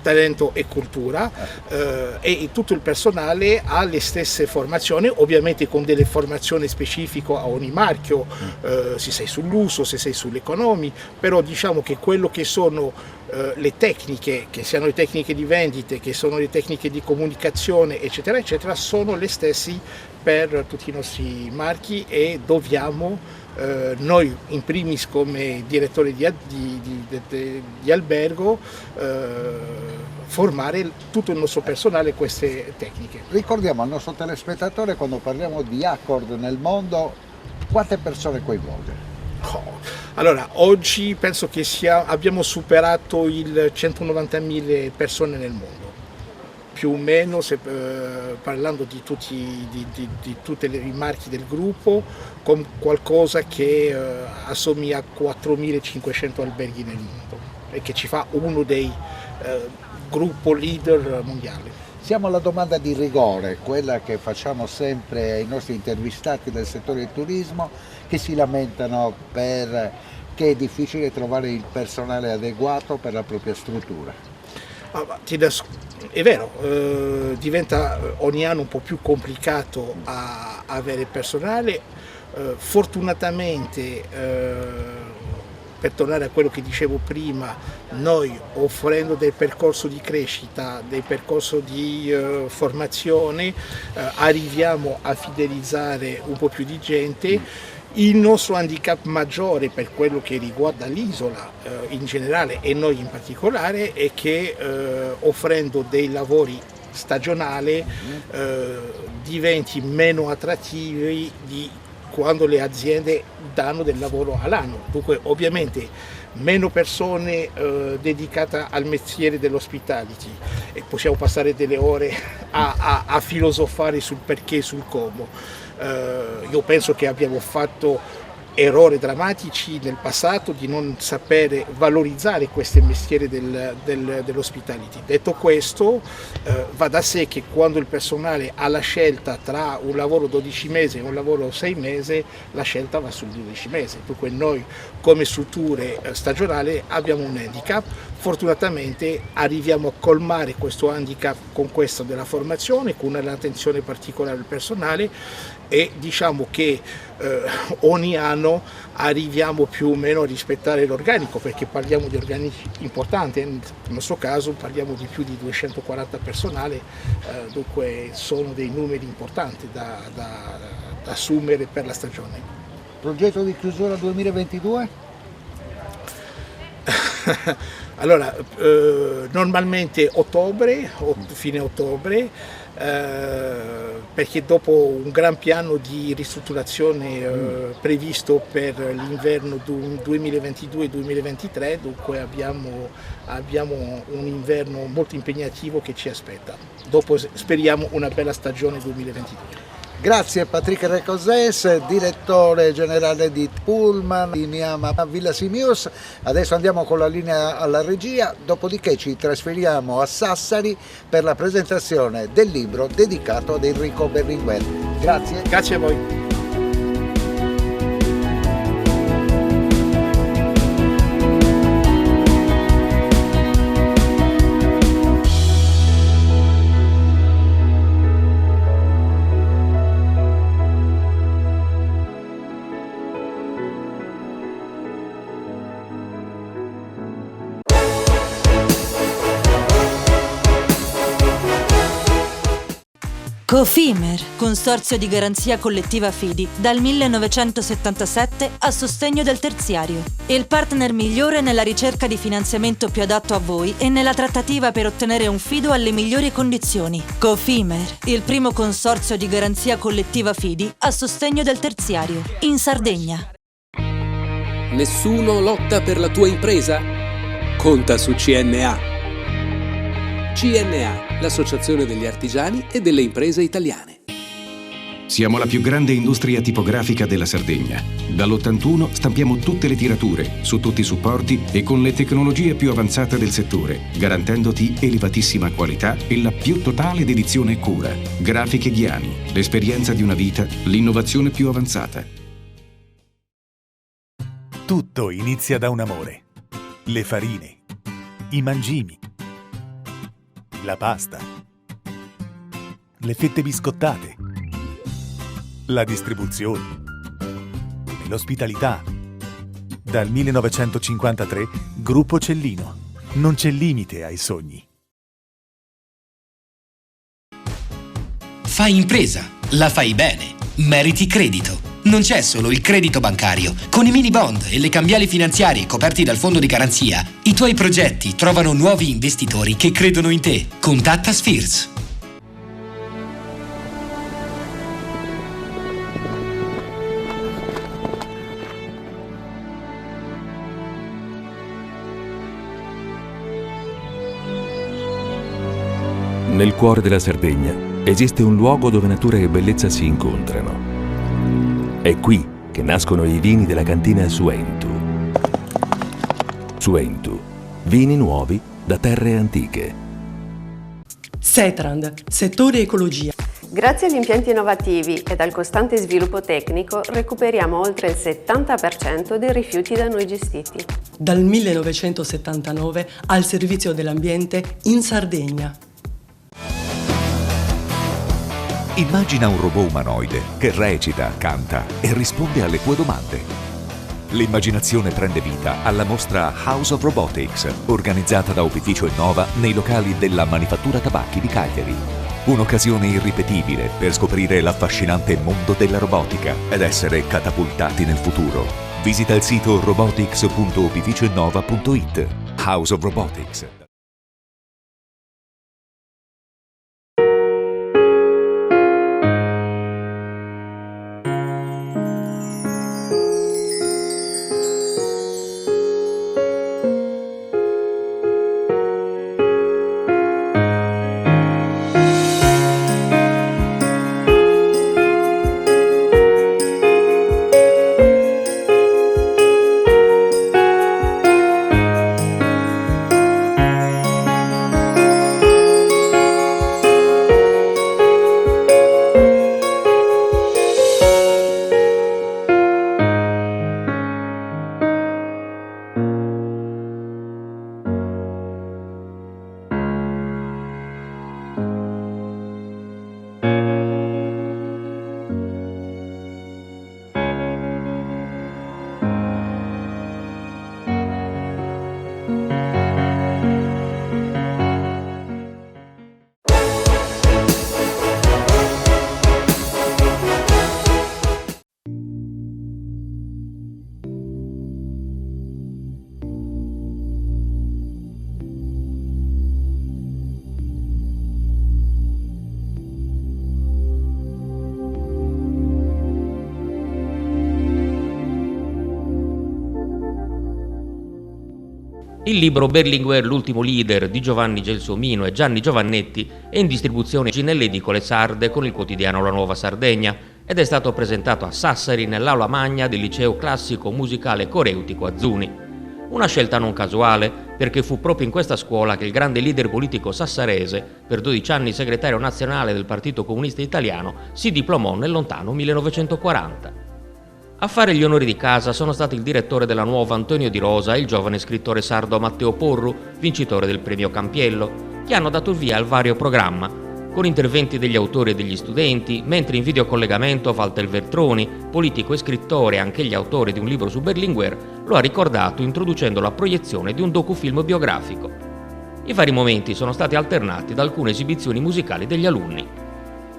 talento e cultura, e tutto il personale ha le stesse formazioni, ovviamente con delle formazioni specifiche a ogni marchio, se sei sull'uso, se sei sull'economy, però diciamo che quello che sono le tecniche, che siano le tecniche di vendite, che sono le tecniche di comunicazione, eccetera eccetera, sono le stesse per tutti i nostri marchi, e dobbiamo noi in primis come direttori di albergo formare tutto il nostro personale queste tecniche. Ricordiamo al nostro telespettatore, quando parliamo di Accor nel mondo, quante persone coinvolge? Allora, oggi penso che abbiamo superato il 190.000 persone nel mondo, più o meno, parlando di tutti i marchi del gruppo, con qualcosa che assomiglia a 4.500 alberghi nel mondo, e che ci fa uno dei gruppo leader mondiali. Siamo alla domanda di rigore, quella che facciamo sempre ai nostri intervistati del settore del turismo, che si lamentano che è difficile trovare il personale adeguato per la propria struttura. È vero, diventa ogni anno un po' più complicato avere personale. Fortunatamente, per tornare a quello che dicevo prima, noi offrendo del percorso di crescita, del percorso di formazione, arriviamo a fidelizzare un po' più di gente. Il nostro handicap maggiore per quello che riguarda l'isola in generale e noi in particolare è che offrendo dei lavori stagionali diventi meno attrattivi di quando le aziende danno del lavoro all'anno. Dunque ovviamente meno persone dedicate al mestiere dell'hospitality, e possiamo passare delle ore a filosofare sul perché e sul come. Io penso che abbiamo fatto errori drammatici nel passato di non sapere valorizzare questo mestiere dell'hospitality. Detto questo, va da sé che quando il personale ha la scelta tra un lavoro 12 mesi e un lavoro 6 mesi, la scelta va sul 12 mesi. Dunque noi come strutture stagionali abbiamo un handicap. Fortunatamente arriviamo a colmare questo handicap con questo della formazione, con un'attenzione particolare al personale, e diciamo che ogni anno arriviamo più o meno a rispettare l'organico, perché parliamo di organici importanti. Nel nostro caso parliamo di più di 240 personale, dunque sono dei numeri importanti da assumere per la stagione. Progetto di chiusura 2022? Allora, normalmente ottobre, fine ottobre, perché dopo un gran piano di ristrutturazione previsto per l'inverno 2022-2023, dunque abbiamo un inverno molto impegnativo che ci aspetta. Dopo speriamo una bella stagione 2022. Grazie Patrick Recosès, direttore generale di Pullman di Niama Villa Simius. Adesso andiamo con la linea alla regia, dopodiché ci trasferiamo a Sassari per la presentazione del libro dedicato ad Enrico Berlinguer. Grazie. Grazie a voi. Cofimer, consorzio di garanzia collettiva Fidi, dal 1977 a sostegno del terziario. Il partner migliore nella ricerca di finanziamento più adatto a voi e nella trattativa per ottenere un fido alle migliori condizioni. Cofimer, il primo consorzio di garanzia collettiva Fidi a sostegno del terziario, in Sardegna. Nessuno lotta per la tua impresa? Conta su CNA. CNA, l'associazione degli artigiani e delle imprese italiane. Siamo la più grande industria tipografica della Sardegna. Dall'81 stampiamo tutte le tirature, su tutti i supporti e con le tecnologie più avanzate del settore, garantendoti elevatissima qualità e la più totale dedizione e cura. Grafiche Ghiani, l'esperienza di una vita, l'innovazione più avanzata. Tutto inizia da un amore. Le farine, i mangimi, la pasta, le fette biscottate, la distribuzione e l'ospitalità. Dal 1953, Gruppo Cellino. Non c'è limite ai sogni. Fai impresa, la fai bene, meriti credito. Non c'è solo il credito bancario. Con i mini bond e le cambiali finanziarie coperti dal fondo di garanzia, i tuoi progetti trovano nuovi investitori che credono in te. Contatta Spheres. Nel cuore della Sardegna esiste un luogo dove natura e bellezza si incontrano. È qui che nascono i vini della cantina Suentu. Suentu, vini nuovi da terre antiche. Setrand, settore ecologia. Grazie agli impianti innovativi ed al costante sviluppo tecnico recuperiamo oltre il 70% dei rifiuti da noi gestiti. Dal 1979 al servizio dell'ambiente in Sardegna. Immagina un robot umanoide che recita, canta e risponde alle tue domande. L'immaginazione prende vita alla mostra House of Robotics, organizzata da Opificio Innova nei locali della Manifattura Tabacchi di Cagliari. Un'occasione irripetibile per scoprire l'affascinante mondo della robotica ed essere catapultati nel futuro. Visita il sito robotics.opificioinnova.it. House of Robotics. Il libro Berlinguer, l'ultimo leader di Giovanni Gelsomino e Gianni Giovannetti è in distribuzione oggi nelle edicole sarde con il quotidiano La Nuova Sardegna ed è stato presentato a Sassari nell'aula magna del liceo classico musicale coreutico Azzuni. Una scelta non casuale, perché fu proprio in questa scuola che il grande leader politico sassarese, per 12 anni segretario nazionale del Partito Comunista Italiano, si diplomò nel lontano 1940. A fare gli onori di casa sono stati il direttore della Nuova Antonio Di Rosa e il giovane scrittore sardo Matteo Porru, vincitore del premio Campiello, che hanno dato il via al vario programma, con interventi degli autori e degli studenti, mentre in videocollegamento Walter Veltroni, politico e scrittore, anche gli autori di un libro su Berlinguer, lo ha ricordato introducendo la proiezione di un docufilm biografico. I vari momenti sono stati alternati da alcune esibizioni musicali degli alunni.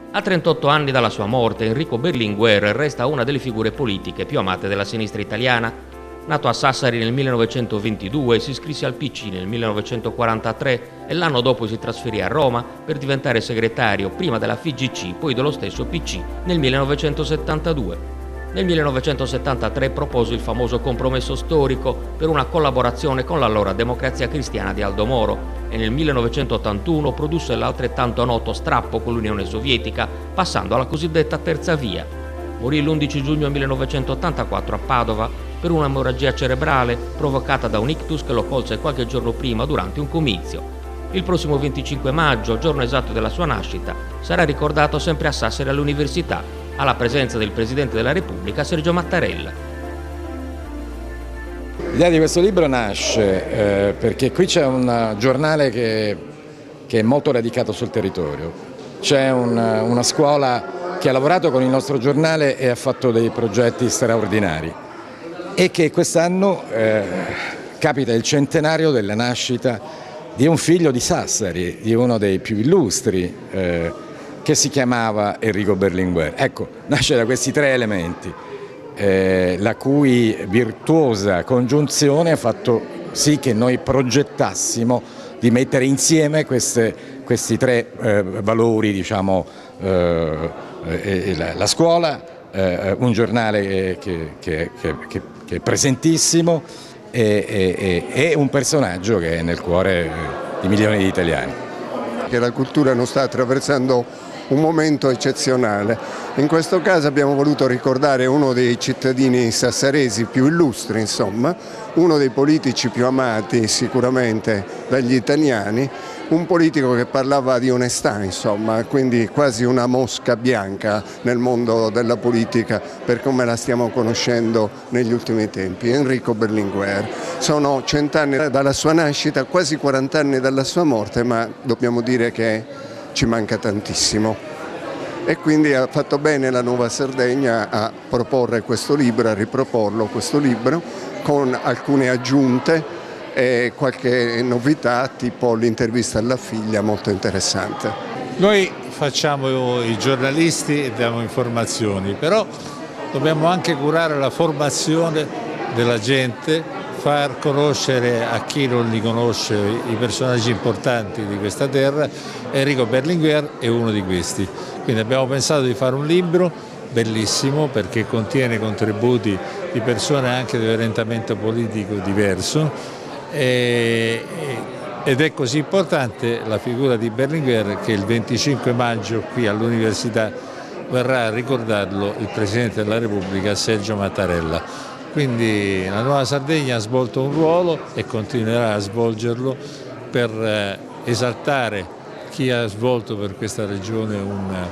A 38 anni dalla sua morte, Enrico Berlinguer resta una delle figure politiche più amate della sinistra italiana. Nato a Sassari nel 1922, si iscrisse al PC nel 1943 e l'anno dopo si trasferì a Roma per diventare segretario prima della FIGC, poi dello stesso PC nel 1972. Nel 1973 propose il famoso compromesso storico per una collaborazione con l'allora Democrazia Cristiana di Aldo Moro e nel 1981 produsse l'altrettanto noto strappo con l'Unione Sovietica, passando alla cosiddetta terza via. Morì l'11 giugno 1984 a Padova per un'emorragia cerebrale provocata da un ictus che lo colse qualche giorno prima durante un comizio. Il prossimo 25 maggio, giorno esatto della sua nascita, sarà ricordato sempre a Sassari all'Università, alla presenza del Presidente della Repubblica Sergio Mattarella. L'idea di questo libro nasce perché qui c'è un giornale che è molto radicato sul territorio. C'è una scuola che ha lavorato con il nostro giornale e ha fatto dei progetti straordinari e che quest'anno capita il centenario della nascita di un figlio di Sassari, di uno dei più illustri, che si chiamava Enrico Berlinguer. Ecco, nasce da questi tre elementi, la cui virtuosa congiunzione ha fatto sì che noi progettassimo di mettere insieme questi tre valori, diciamo, la scuola, un giornale che è presentissimo e un personaggio che è nel cuore di milioni di italiani. Che la cultura non sta attraversando un momento eccezionale. In questo caso abbiamo voluto ricordare uno dei cittadini sassaresi più illustri, insomma, uno dei politici più amati sicuramente dagli italiani, un politico che parlava di onestà, insomma, quindi quasi una mosca bianca nel mondo della politica per come la stiamo conoscendo negli ultimi tempi. Enrico Berlinguer. Sono 100 anni dalla sua nascita, quasi 40 anni dalla sua morte, ma dobbiamo dire che ci manca tantissimo. E quindi ha fatto bene la Nuova Sardegna a proporre questo libro, a riproporlo questo libro, con alcune aggiunte e qualche novità, tipo l'intervista alla figlia, molto interessante. Noi facciamo i giornalisti e diamo informazioni, però dobbiamo anche curare la formazione della gente, far conoscere a chi non li conosce i personaggi importanti di questa terra. Enrico Berlinguer è uno di questi. Quindi abbiamo pensato di fare un libro bellissimo perché contiene contributi di persone anche di orientamento politico diverso ed è così importante la figura di Berlinguer che il 25 maggio qui all'Università verrà a ricordarlo il Presidente della Repubblica Sergio Mattarella. Quindi la Nuova Sardegna ha svolto un ruolo e continuerà a svolgerlo per esaltare chi ha svolto per questa regione ha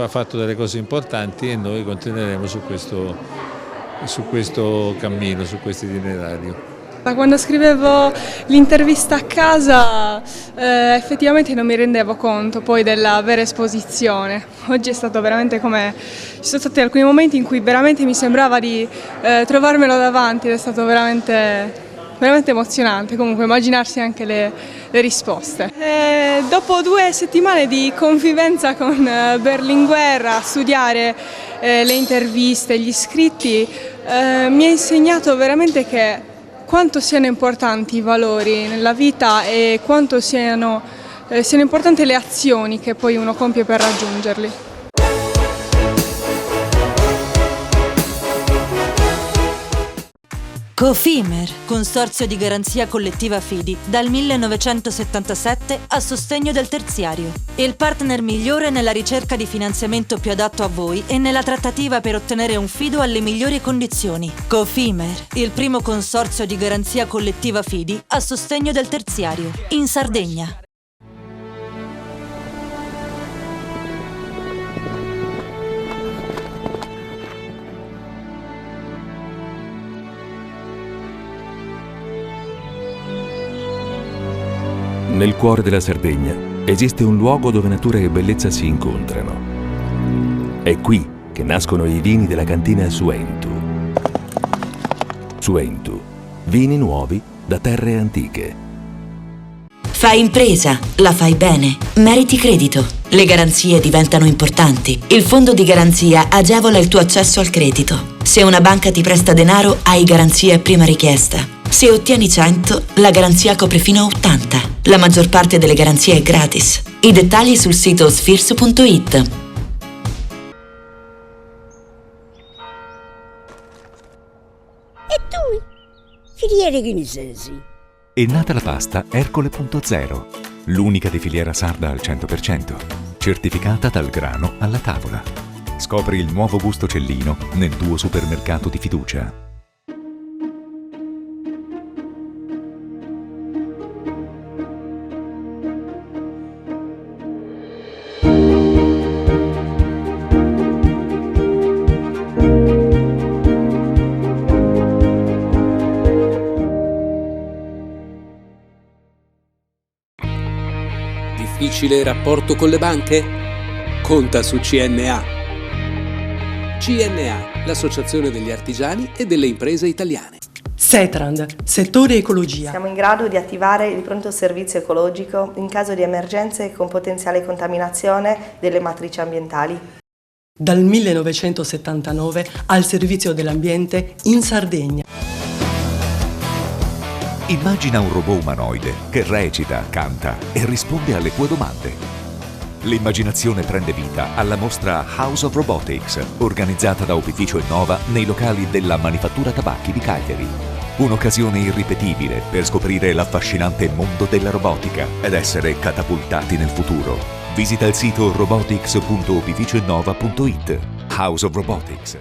fatto delle cose importanti e noi continueremo su questo cammino, su questo itinerario. Quando scrivevo l'intervista a casa effettivamente non mi rendevo conto poi della vera esposizione. Oggi è stato veramente come... Ci sono stati alcuni momenti in cui veramente mi sembrava di trovarmelo davanti ed è stato veramente emozionante comunque immaginarsi anche le risposte. Dopo 2 settimane di convivenza con Berlinguer a studiare le interviste, gli scritti, mi ha insegnato veramente che quanto siano importanti i valori nella vita e quanto siano importanti le azioni che poi uno compie per raggiungerli. Cofimer, consorzio di garanzia collettiva Fidi, dal 1977 a sostegno del terziario. Il partner migliore nella ricerca di finanziamento più adatto a voi e nella trattativa per ottenere un fido alle migliori condizioni. Cofimer, il primo consorzio di garanzia collettiva Fidi a sostegno del terziario, in Sardegna. Nel cuore della Sardegna esiste un luogo dove natura e bellezza si incontrano. È qui che nascono i vini della cantina Suentu. Suentu, vini nuovi da terre antiche. Fai impresa, la fai bene, meriti credito. Le garanzie diventano importanti. Il fondo di garanzia agevola il tuo accesso al credito. Se una banca ti presta denaro, hai garanzia a prima richiesta. Se ottieni 100, la garanzia copre fino a 80. La maggior parte delle garanzie è gratis. I dettagli sul sito sfirso.it. E tu? Filiere Guinisesi. È nata la pasta Ercole.0, l'unica di filiera sarda al 100%, certificata dal grano alla tavola. Scopri il nuovo gusto cellino nel tuo supermercato di fiducia. Difficile rapporto con le banche? Conta su CNA. CNA, l'associazione degli artigiani e delle imprese italiane. Setrand, settore ecologia. Siamo in grado di attivare il pronto servizio ecologico in caso di emergenze con potenziale contaminazione delle matrici ambientali. Dal 1979 al servizio dell'ambiente in Sardegna. Immagina un robot umanoide che recita, canta e risponde alle tue domande. L'immaginazione prende vita alla mostra House of Robotics, organizzata da Opificio Innova nei locali della Manifattura Tabacchi di Cagliari. Un'occasione irripetibile per scoprire l'affascinante mondo della robotica ed essere catapultati nel futuro. Visita il sito robotics.opificioinnova.it. House of Robotics.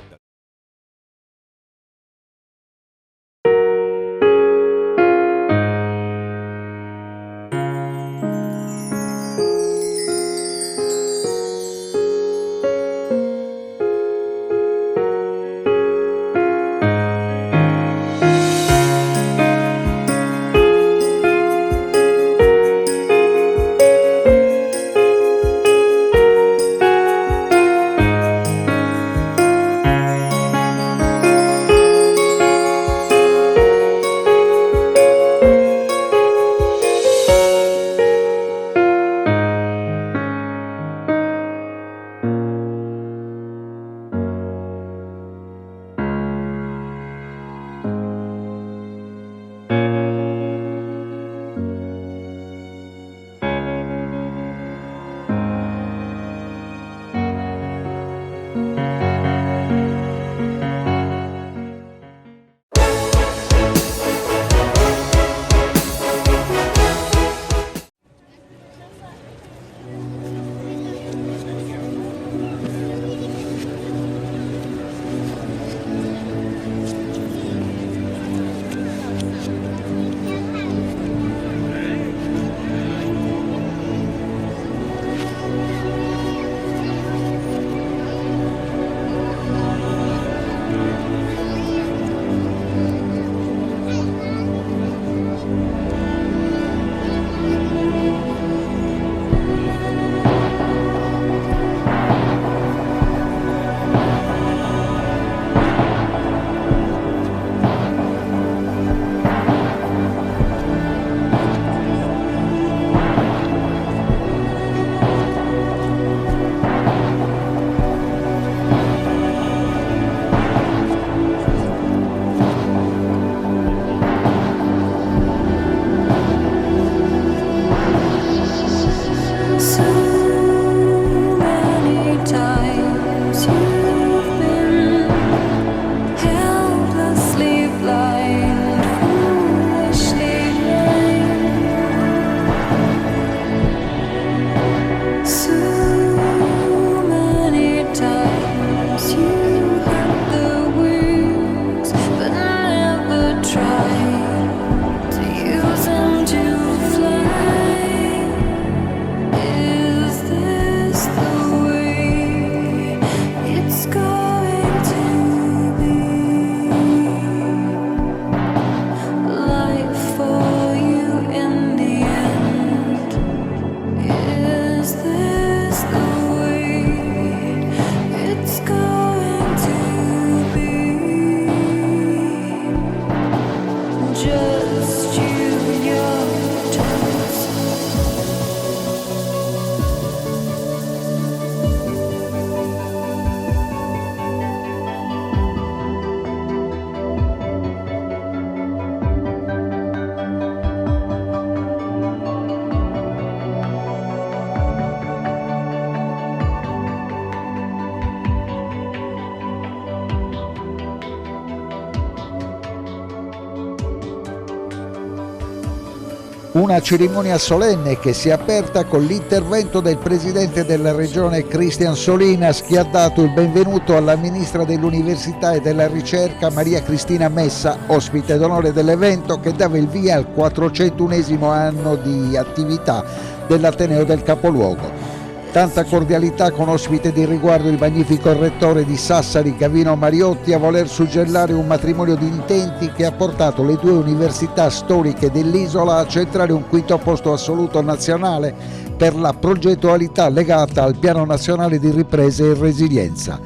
Una cerimonia solenne che si è aperta con l'intervento del presidente della regione Cristian Solinas, che ha dato il benvenuto alla ministra dell'Università e della Ricerca Maria Cristina Messa, ospite d'onore dell'evento che dava il via al 401esimo anno di attività dell'Ateneo del capoluogo. Tanta cordialità con ospite di riguardo il magnifico rettore di Sassari Gavino Mariotti a voler suggellare un matrimonio di intenti che ha portato le due università storiche dell'isola a centrare un quinto posto assoluto nazionale per la progettualità legata al Piano Nazionale di Ripresa e Resilienza.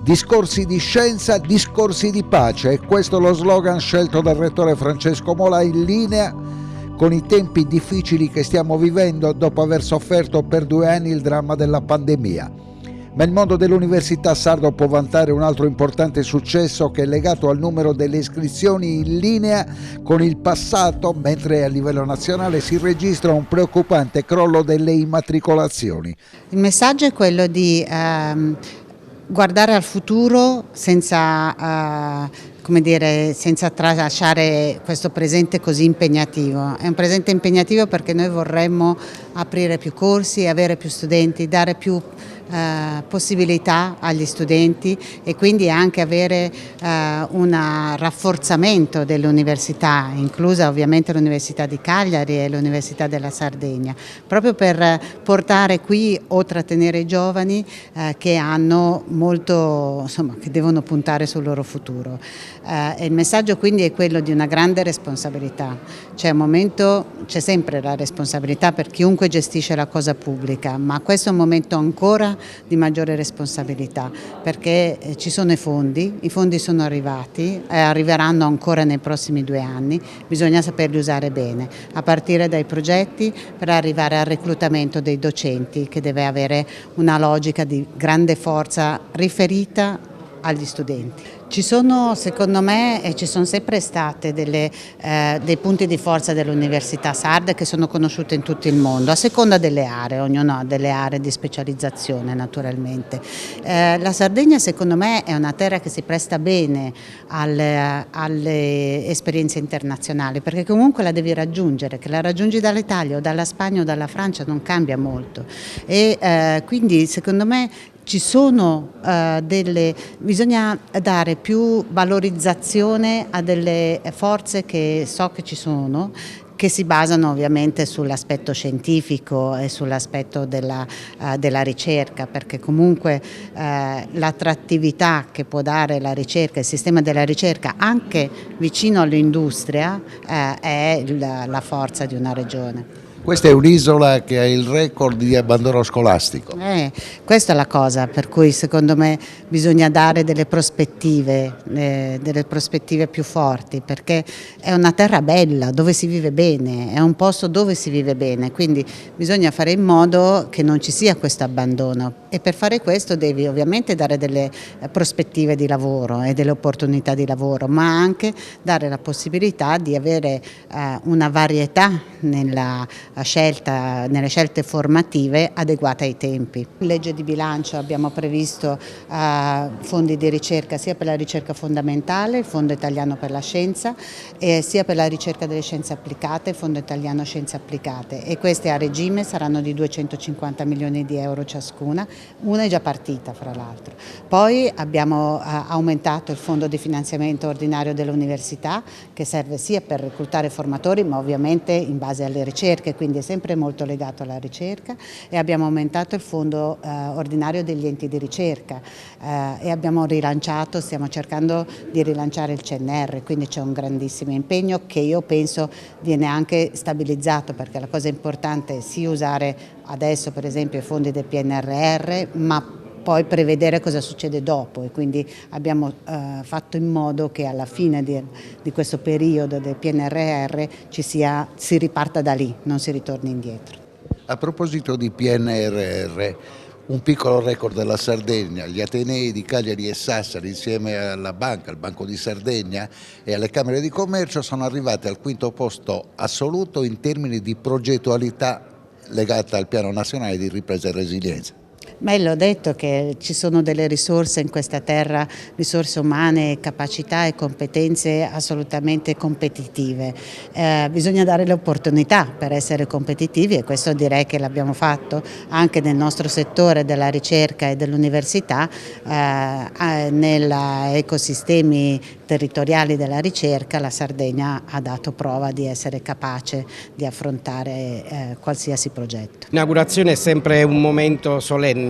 Discorsi di scienza, discorsi di pace, e questo è lo slogan scelto dal rettore Francesco Mola, in linea con i tempi difficili che stiamo vivendo dopo aver sofferto per 2 anni il dramma della pandemia. Ma il mondo dell'Università sardo può vantare un altro importante successo che è legato al numero delle iscrizioni in linea con il passato, mentre a livello nazionale si registra un preoccupante crollo delle immatricolazioni. Il messaggio è quello di guardare al futuro senza tralasciare questo presente così impegnativo. È un presente impegnativo perché noi vorremmo aprire più corsi, avere più studenti, dare più possibilità agli studenti e quindi anche avere un rafforzamento dell'università, inclusa ovviamente l'Università di Cagliari e l'Università della Sardegna, proprio per portare qui o trattenere i giovani che hanno molto, che devono puntare sul loro futuro. E il messaggio quindi è quello di una grande responsabilità. C'è sempre la responsabilità per chiunque gestisce la cosa pubblica, ma questo è un momento ancora di maggiore responsabilità perché ci sono i fondi sono arrivati e arriveranno ancora nei prossimi 2 anni, bisogna saperli usare bene, a partire dai progetti per arrivare al reclutamento dei docenti che deve avere una logica di grande forza riferita agli studenti. Ci sono, secondo me, e ci sono sempre state dei punti di forza dell'Università sarde che sono conosciute in tutto il mondo, a seconda delle aree, ognuno ha delle aree di specializzazione naturalmente. La Sardegna secondo me è una terra che si presta bene alle esperienze internazionali, perché comunque la devi raggiungere, che la raggiungi dall'Italia o dalla Spagna o dalla Francia non cambia molto e quindi secondo me bisogna dare più valorizzazione a delle forze che so che ci sono, che si basano ovviamente sull'aspetto scientifico e sull'aspetto della ricerca, perché comunque l'attrattività che può dare la ricerca, il sistema della ricerca anche vicino all'industria è la forza di una regione. Questa è un'isola che ha il record di abbandono scolastico. Questa è la cosa per cui secondo me bisogna dare delle prospettive più forti, perché è una terra bella dove si vive bene, è un posto dove si vive bene, quindi bisogna fare in modo che non ci sia questo abbandono e per fare questo devi ovviamente dare delle prospettive di lavoro e delle opportunità di lavoro, ma anche dare la possibilità di avere una varietà nelle scelte formative adeguate ai tempi. In legge di bilancio abbiamo previsto fondi di ricerca sia per la ricerca fondamentale, il Fondo Italiano per la Scienza, sia per la ricerca delle scienze applicate, il Fondo Italiano Scienze Applicate, e queste a regime saranno di 250 milioni di euro ciascuna, una è già partita fra l'altro. Poi abbiamo aumentato il fondo di finanziamento ordinario dell'università, che serve sia per reclutare formatori ma ovviamente in base alle ricerche, quindi è sempre molto legato alla ricerca, e abbiamo aumentato il fondo ordinario degli enti di ricerca e stiamo cercando di rilanciare il CNR, quindi c'è un grandissimo impegno che io penso viene anche stabilizzato, perché la cosa importante è sì usare adesso per esempio i fondi del PNRR, ma poi prevedere cosa succede dopo, e quindi abbiamo fatto in modo che alla fine di questo periodo del PNRR si riparta da lì, non si ritorni indietro. A proposito di PNRR, un piccolo record della Sardegna: gli Atenei di Cagliari e Sassari insieme alla banca, al Banco di Sardegna e alle Camere di Commercio sono arrivati al 5° posto assoluto in termini di progettualità legata al Piano Nazionale di Ripresa e Resilienza. L'ho detto che ci sono delle risorse in questa terra, risorse umane, capacità e competenze assolutamente competitive. Bisogna dare le opportunità per essere competitivi e questo direi che l'abbiamo fatto anche nel nostro settore della ricerca e dell'università, negli ecosistemi territoriali della ricerca. La Sardegna ha dato prova di essere capace di affrontare qualsiasi progetto. L'inaugurazione è sempre un momento solenne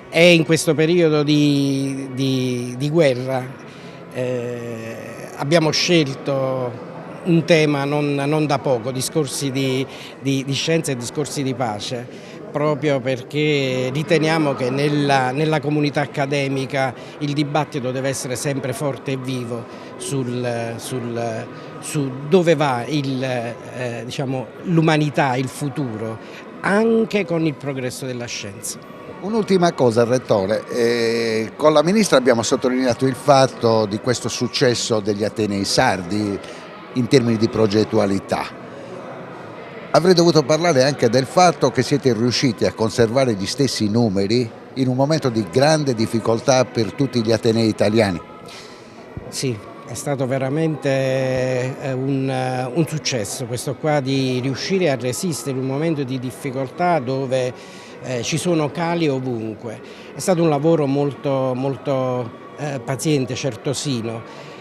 e in questo periodo di guerra abbiamo scelto un tema non da poco, discorsi di scienza e discorsi di pace, proprio perché riteniamo che nella comunità accademica il dibattito deve essere sempre forte e vivo su dove va l'umanità, il futuro, anche con il progresso della scienza. Un'ultima cosa, Rettore, con la Ministra abbiamo sottolineato il fatto di questo successo degli Atenei sardi in termini di progettualità. Avrei dovuto parlare anche del fatto che siete riusciti a conservare gli stessi numeri in un momento di grande difficoltà per tutti gli Atenei italiani. Sì, è stato veramente un successo questo qua, di riuscire a resistere in un momento di difficoltà dove ci sono cali ovunque. È stato un lavoro molto paziente, certosino.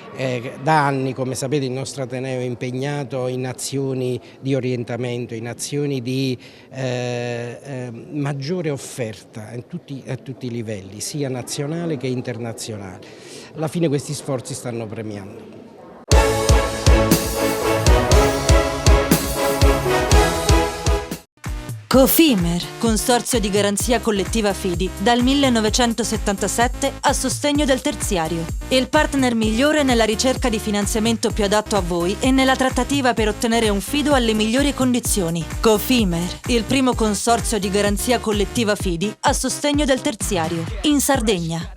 Da anni, come sapete, il nostro Ateneo è impegnato in azioni di orientamento, in azioni di maggiore offerta a tutti i livelli, sia nazionale che internazionale. Alla fine questi sforzi stanno premiando. Cofimer, Consorzio di Garanzia Collettiva Fidi, dal 1977 a sostegno del terziario. Il partner migliore nella ricerca di finanziamento più adatto a voi e nella trattativa per ottenere un fido alle migliori condizioni. Cofimer, il primo consorzio di garanzia collettiva Fidi a sostegno del terziario, in Sardegna.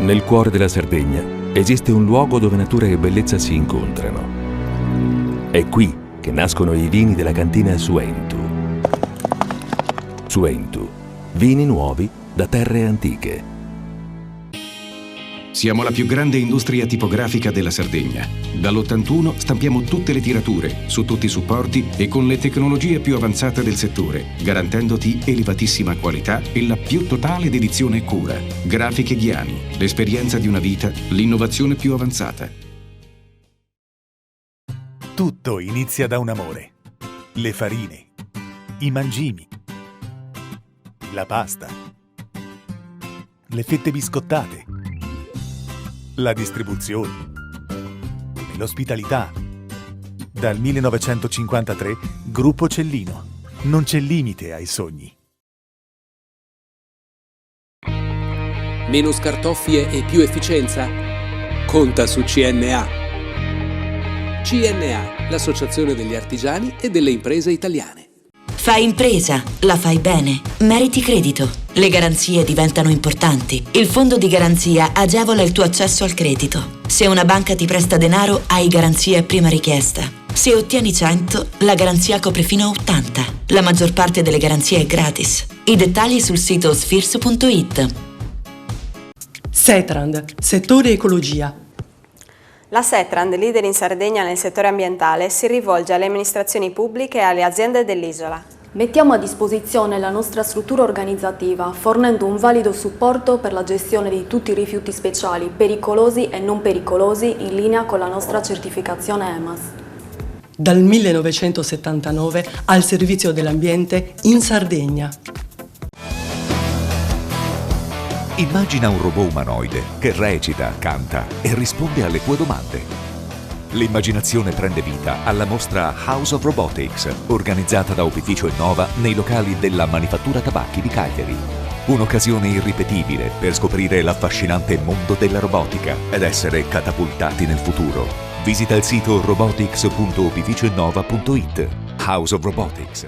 Nel cuore della Sardegna esiste un luogo dove natura e bellezza si incontrano. È qui che nascono i vini della cantina Suentu. Suentu, vini nuovi da terre antiche. Siamo la più grande industria tipografica della Sardegna. Dall'81 stampiamo tutte le tirature, su tutti i supporti e con le tecnologie più avanzate del settore, garantendoti elevatissima qualità e la più totale dedizione e cura. Grafiche Ghiani, l'esperienza di una vita, l'innovazione più avanzata. Tutto inizia da un amore. Le farine, i mangimi, la pasta, le fette biscottate, la distribuzione e l'ospitalità. Dal 1953, Gruppo Cellino. Non c'è limite ai sogni. Meno scartoffie e più efficienza? Conta su CNA. CNA, l'associazione degli artigiani e delle imprese italiane. Fai impresa, la fai bene, meriti credito. Le garanzie diventano importanti. Il fondo di garanzia agevola il tuo accesso al credito. Se una banca ti presta denaro, hai garanzia a prima richiesta. Se ottieni 100, la garanzia copre fino a 80. La maggior parte delle garanzie è gratis. I dettagli sul sito sfirso.it. Setrand, settore ecologia. La Setrand, leader in Sardegna nel settore ambientale, si rivolge alle amministrazioni pubbliche e alle aziende dell'isola. Mettiamo a disposizione la nostra struttura organizzativa, fornendo un valido supporto per la gestione di tutti i rifiuti speciali, pericolosi e non pericolosi, in linea con la nostra certificazione EMAS. Dal 1979 al servizio dell'ambiente in Sardegna. Immagina un robot umanoide che recita, canta e risponde alle tue domande. L'immaginazione prende vita alla mostra House of Robotics, organizzata da Opificio Innova nei locali della Manifattura Tabacchi di Cagliari. Un'occasione irripetibile per scoprire l'affascinante mondo della robotica ed essere catapultati nel futuro. Visita il sito robotics.opificioinnova.it. House of Robotics.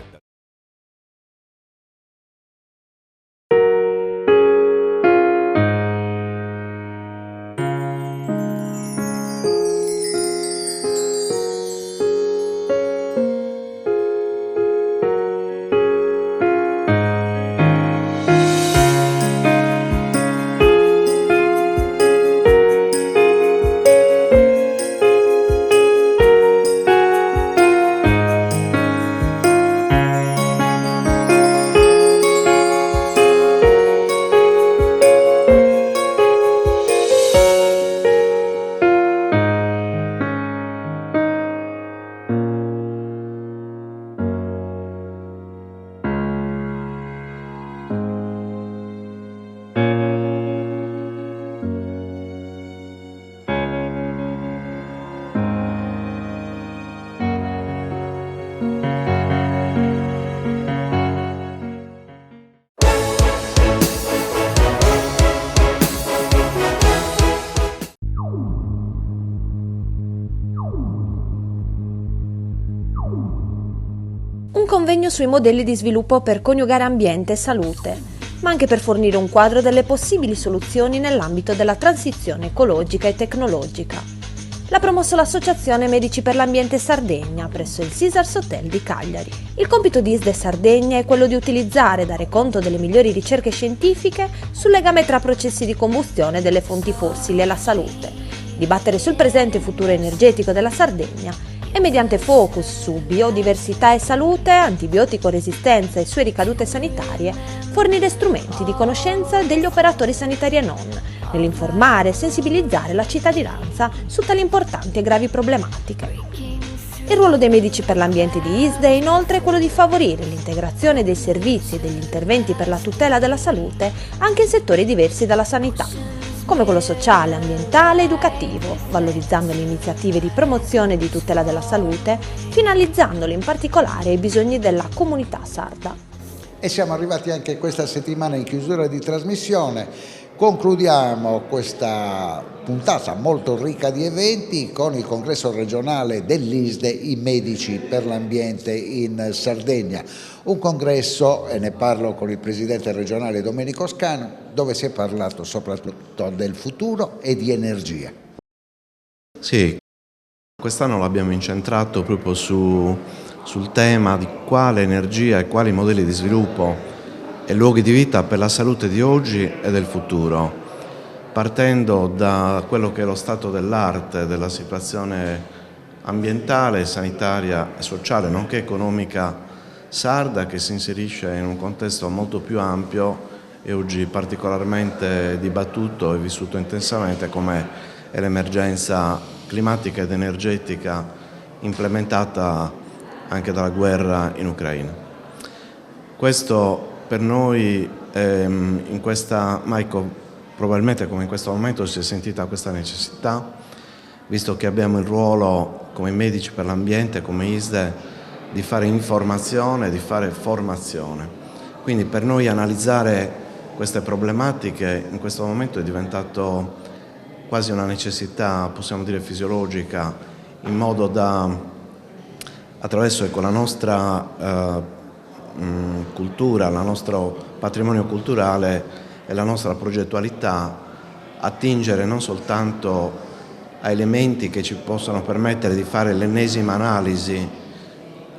convegno sui modelli di sviluppo per coniugare ambiente e salute, ma anche per fornire un quadro delle possibili soluzioni nell'ambito della transizione ecologica e tecnologica. L'ha promosso l'Associazione Medici per l'Ambiente Sardegna presso il Caesars Hotel di Cagliari. Il compito di ISDE Sardegna è quello di utilizzare e dare conto delle migliori ricerche scientifiche sul legame tra processi di combustione delle fonti fossili e la salute, dibattere sul presente e futuro energetico della Sardegna e mediante focus su biodiversità e salute, antibiotico resistenza e sue ricadute sanitarie, fornire strumenti di conoscenza degli operatori sanitari e non, nell'informare e sensibilizzare la cittadinanza su tali importanti e gravi problematiche. Il ruolo dei medici per l'ambiente di ISDE è inoltre quello di favorire l'integrazione dei servizi e degli interventi per la tutela della salute anche in settori diversi dalla sanità, come quello sociale, ambientale e educativo, valorizzando le iniziative di promozione e di tutela della salute, finalizzandole in particolare ai bisogni della comunità sarda. E siamo arrivati anche questa settimana in chiusura di trasmissione. Concludiamo questa puntata molto ricca di eventi con il congresso regionale dell'ISDE, i medici per l'ambiente in Sardegna. Un congresso, e ne parlo con il presidente regionale Domenico Scanu, dove si è parlato soprattutto del futuro e di energia. Sì, quest'anno l'abbiamo incentrato proprio sul tema di quale energia e quali modelli di sviluppo e luoghi di vita per la salute di oggi e del futuro, partendo da quello che è lo stato dell'arte, della situazione ambientale, sanitaria e sociale, nonché economica sarda, che si inserisce in un contesto molto più ampio e oggi particolarmente dibattuto e vissuto intensamente, come è l'emergenza climatica ed energetica implementata anche dalla guerra in Ucraina. Questo per noi probabilmente come in questo momento si è sentita questa necessità, visto che abbiamo il ruolo come medici per l'ambiente, come ISDE, di fare informazione, di fare formazione. Quindi per noi analizzare queste problematiche in questo momento è diventato quasi una necessità, possiamo dire fisiologica, in modo da, attraverso la nostra cultura, il nostro patrimonio culturale e la nostra progettualità, attingere non soltanto a elementi che ci possono permettere di fare l'ennesima analisi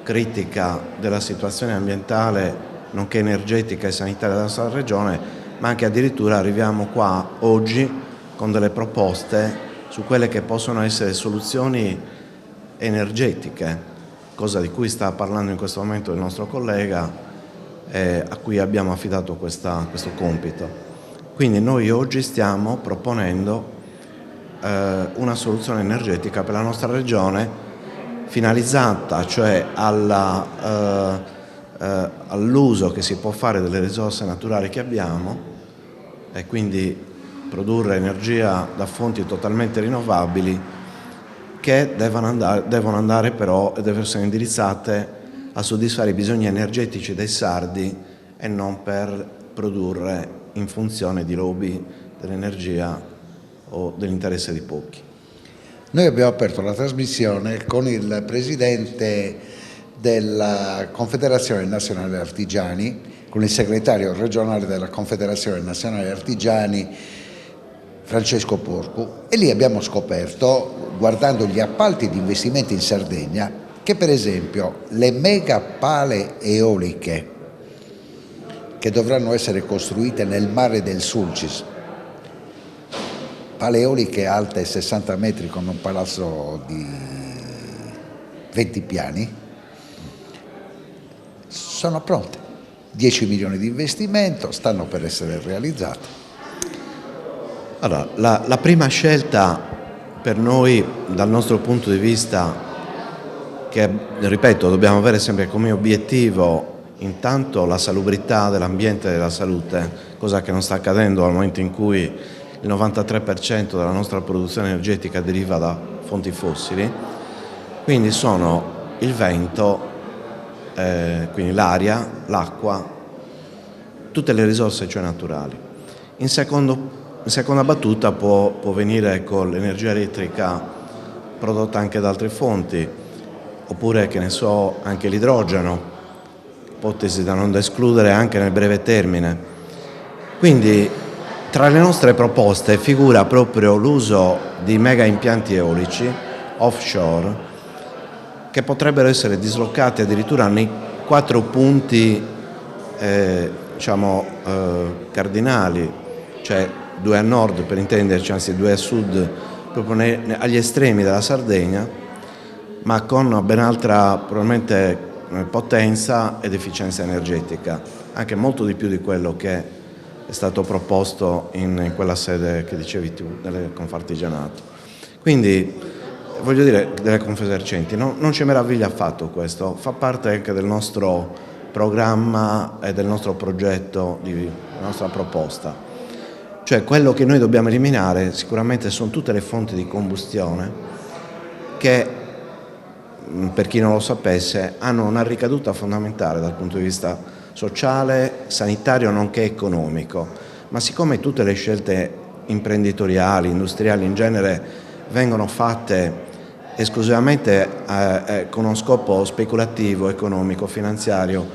critica della situazione ambientale nonché energetica e sanitaria della nostra regione, ma anche addirittura arriviamo qua oggi con delle proposte su quelle che possono essere soluzioni energetiche, cosa di cui sta parlando in questo momento il nostro collega, a cui abbiamo affidato questo compito. Quindi noi oggi stiamo proponendo una soluzione energetica per la nostra regione, finalizzata cioè all'uso che si può fare delle risorse naturali che abbiamo, e quindi produrre energia da fonti totalmente rinnovabili, che devono andare però e devono essere indirizzate a soddisfare i bisogni energetici dei sardi e non per produrre in funzione di lobby dell'energia o dell'interesse di pochi. Noi abbiamo aperto la trasmissione con il presidente della Confederazione Nazionale Artigiani, con il segretario regionale della Confederazione Nazionale Artigiani, Francesco Porcu, e lì abbiamo scoperto, guardando gli appalti di investimenti in Sardegna, che per esempio le mega pale eoliche che dovranno essere costruite nel mare del Sulcis, pale eoliche alte 60 metri con un palazzo di 20 piani, sono pronte. 10 milioni di investimento, stanno per essere realizzate. Allora, la prima scelta per noi, dal nostro punto di vista, che ripeto dobbiamo avere sempre come obiettivo intanto la salubrità dell'ambiente e della salute, cosa che non sta accadendo al momento in cui il 93% della nostra produzione energetica deriva da fonti fossili, quindi sono il vento, quindi l'aria, l'acqua, tutte le risorse cioè naturali. In seconda battuta può venire con l'energia elettrica prodotta anche da altre fonti, oppure che ne so anche l'idrogeno, ipotesi da non escludere anche nel breve termine. Quindi tra le nostre proposte figura proprio l'uso di mega impianti eolici offshore che potrebbero essere dislocati addirittura nei 4 punti cardinali, cioè 2 a nord per intenderci, anzi 2 a sud, proprio agli estremi della Sardegna, ma con ben altra probabilmente potenza ed efficienza energetica, anche molto di più di quello che è stato proposto in quella sede che dicevi tu, delle Confartigianato. Quindi, voglio dire, delle Confesercenti, non ci meraviglia affatto questo, fa parte anche del nostro programma e del nostro progetto, della nostra proposta. Cioè quello che noi dobbiamo eliminare sicuramente sono tutte le fonti di combustione che, per chi non lo sapesse, hanno una ricaduta fondamentale dal punto di vista sociale, sanitario nonché economico, ma siccome tutte le scelte imprenditoriali, industriali in genere vengono fatte esclusivamente con uno scopo speculativo, economico, finanziario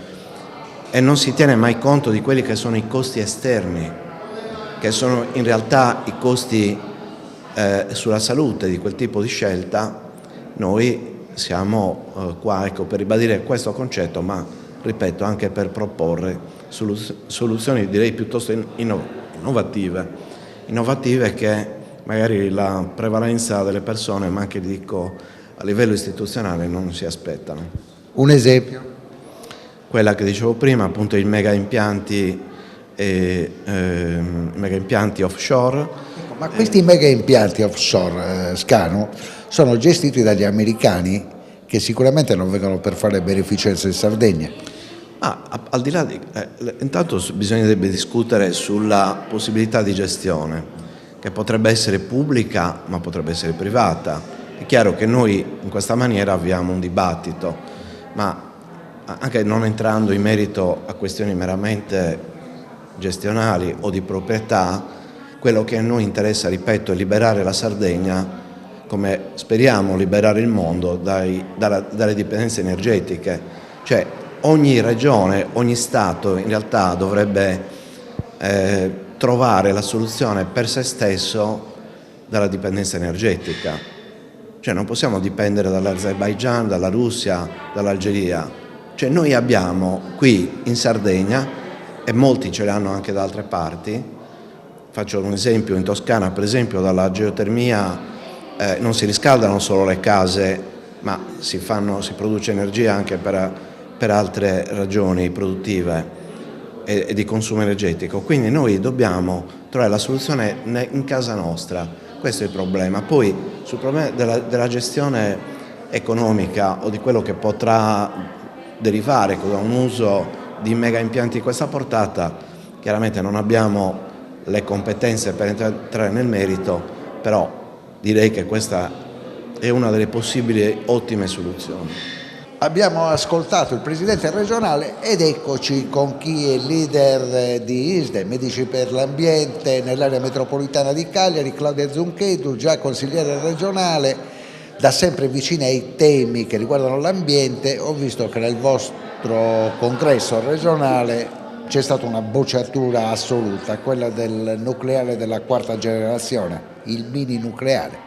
e non si tiene mai conto di quelli che sono i costi esterni, che sono in realtà i costi sulla salute di quel tipo di scelta, noi siamo qua per ribadire questo concetto, ma ripeto anche per proporre soluzioni direi piuttosto innovative che magari la prevalenza delle persone, ma anche dico a livello istituzionale, non si aspettano. Un esempio? Quella che dicevo prima, appunto i mega impianti offshore. Ma questi mega impianti offshore, Scanu, sono gestiti dagli americani che sicuramente non vengono per fare beneficenza in Sardegna. Al di là di... intanto bisognerebbe discutere sulla possibilità di gestione, che potrebbe essere pubblica ma potrebbe essere privata. È chiaro che noi in questa maniera avviamo un dibattito, ma anche non entrando in merito a questioni meramente gestionali o di proprietà, quello che a noi interessa, ripeto, è liberare la Sardegna, come speriamo liberare il mondo dalle dipendenze energetiche. Cioè ogni regione, ogni Stato in realtà dovrebbe trovare la soluzione per se stesso dalla dipendenza energetica. Cioè non possiamo dipendere dall'Azerbaigian, dalla Russia, dall'Algeria. Cioè noi abbiamo qui in Sardegna, e molti ce l'hanno anche da altre parti, faccio un esempio, in Toscana per esempio dalla geotermia non si riscaldano solo le case, ma si produce energia anche per altre ragioni produttive e di consumo energetico. Quindi noi dobbiamo trovare la soluzione in casa nostra, questo è il problema. Poi sul problema della gestione economica o di quello che potrà derivare da un uso di mega impianti di questa portata, chiaramente non abbiamo le competenze per entrare nel merito, però direi che questa è una delle possibili ottime soluzioni. Abbiamo ascoltato il presidente regionale ed eccoci con chi è leader di ISDE, Medici per l'Ambiente nell'area metropolitana di Cagliari, Claudia Zunchedu, già consigliere regionale, da sempre vicina ai temi che riguardano l'ambiente. Ho visto che nel vostro congresso regionale c'è stata una bocciatura assoluta, quella del nucleare della 4ª generazione, il mini nucleare.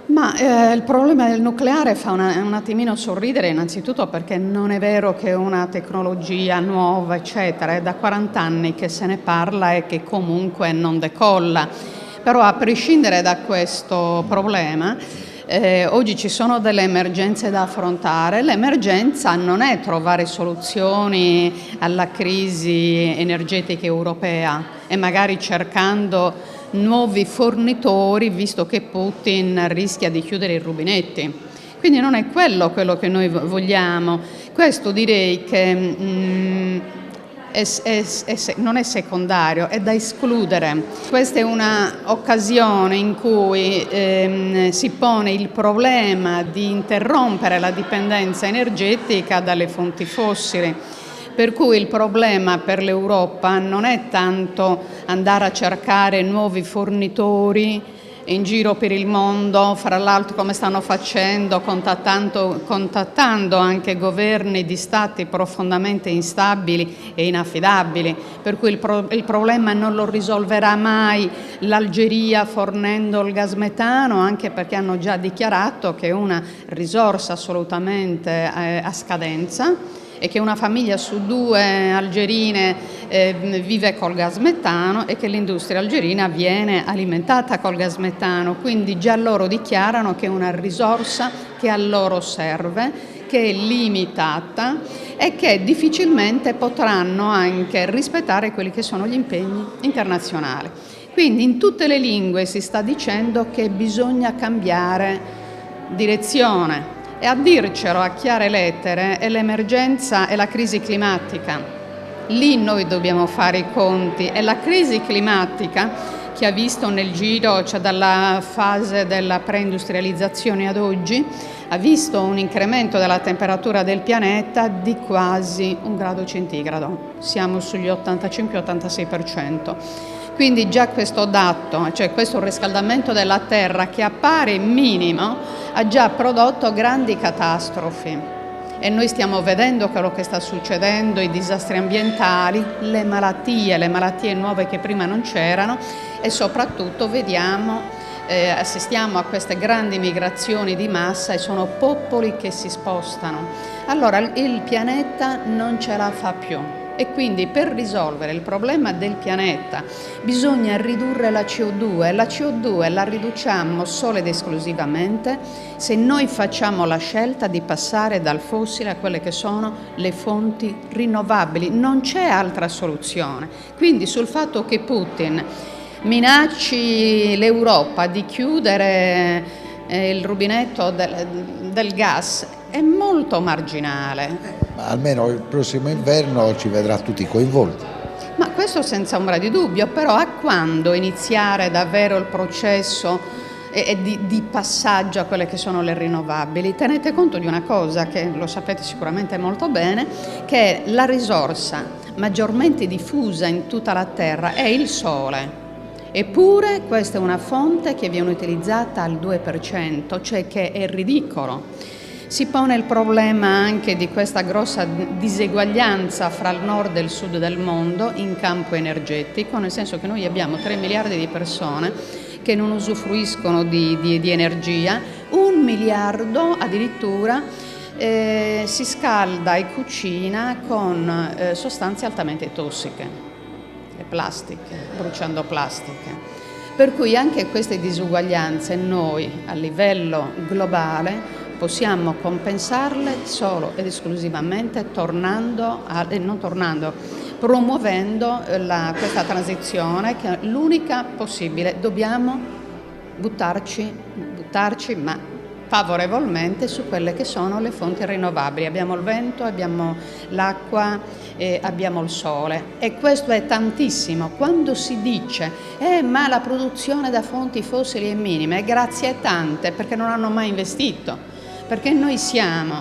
Ma il problema del nucleare fa un attimino sorridere, innanzitutto perché non è vero che è una tecnologia nuova, eccetera, è da 40 anni che se ne parla e che comunque non decolla. Però a prescindere da questo problema, oggi ci sono delle emergenze da affrontare. L'emergenza non è trovare soluzioni alla crisi energetica europea e magari cercando nuovi fornitori, visto che Putin rischia di chiudere i rubinetti. Quindi non è quello che noi vogliamo. Questo direi che non è secondario, è da escludere. Questa è un'occasione in cui si pone il problema di interrompere la dipendenza energetica dalle fonti fossili. Per cui il problema per l'Europa non è tanto andare a cercare nuovi fornitori in giro per il mondo, fra l'altro come stanno facendo, contattando anche governi di stati profondamente instabili e inaffidabili, per cui il problema non lo risolverà mai l'Algeria fornendo il gas metano, anche perché hanno già dichiarato che è una risorsa assolutamente a scadenza e che una famiglia su 2 algerine vive col gas metano e che l'industria algerina viene alimentata col gas metano, quindi già loro dichiarano che è una risorsa che a loro serve, che è limitata e che difficilmente potranno anche rispettare quelli che sono gli impegni internazionali. Quindi in tutte le lingue si sta dicendo che bisogna cambiare direzione. E a dircelo a chiare lettere è l'emergenza e la crisi climatica. Lì noi dobbiamo fare i conti. È la crisi climatica che ha visto nel giro, cioè dalla fase della preindustrializzazione ad oggi, ha visto un incremento della temperatura del pianeta di quasi 1 grado centigrado. Siamo sugli 85-86%. Quindi già questo dato, cioè questo riscaldamento della Terra che appare minimo, ha già prodotto grandi catastrofi. E noi stiamo vedendo quello che sta succedendo, i disastri ambientali, le malattie nuove che prima non c'erano e soprattutto assistiamo a queste grandi migrazioni di massa e sono popoli che si spostano. Allora il pianeta non ce la fa più. E quindi per risolvere il problema del pianeta bisogna ridurre la CO2. La CO2 la riduciamo solo ed esclusivamente se noi facciamo la scelta di passare dal fossile a quelle che sono le fonti rinnovabili. Non c'è altra soluzione. Quindi sul fatto che Putin minacci l'Europa di chiudere il rubinetto del gas è molto marginale. Ma almeno il prossimo inverno ci vedrà tutti coinvolti. Ma questo senza ombra di dubbio, però a quando iniziare davvero il processo di passaggio a quelle che sono le rinnovabili? Tenete conto di una cosa che lo sapete sicuramente molto bene, che la risorsa maggiormente diffusa in tutta la Terra è il Sole. Eppure questa è una fonte che viene utilizzata al 2%, cioè che è ridicolo. Si pone il problema anche di questa grossa diseguaglianza fra il nord e il sud del mondo in campo energetico, nel senso che noi abbiamo 3 miliardi di persone che non usufruiscono di energia, 1 miliardo addirittura si scalda e cucina con sostanze altamente tossiche, le plastiche, bruciando plastiche. Per cui anche queste disuguaglianze noi a livello globale possiamo compensarle solo ed esclusivamente promuovendo questa transizione che è l'unica possibile. Dobbiamo buttarci, ma favorevolmente su quelle che sono le fonti rinnovabili. Abbiamo il vento, abbiamo l'acqua, abbiamo il sole e questo è tantissimo. Quando si dice ma la produzione da fonti fossili è minima, è grazie a tante perché non hanno mai investito. Perché noi siamo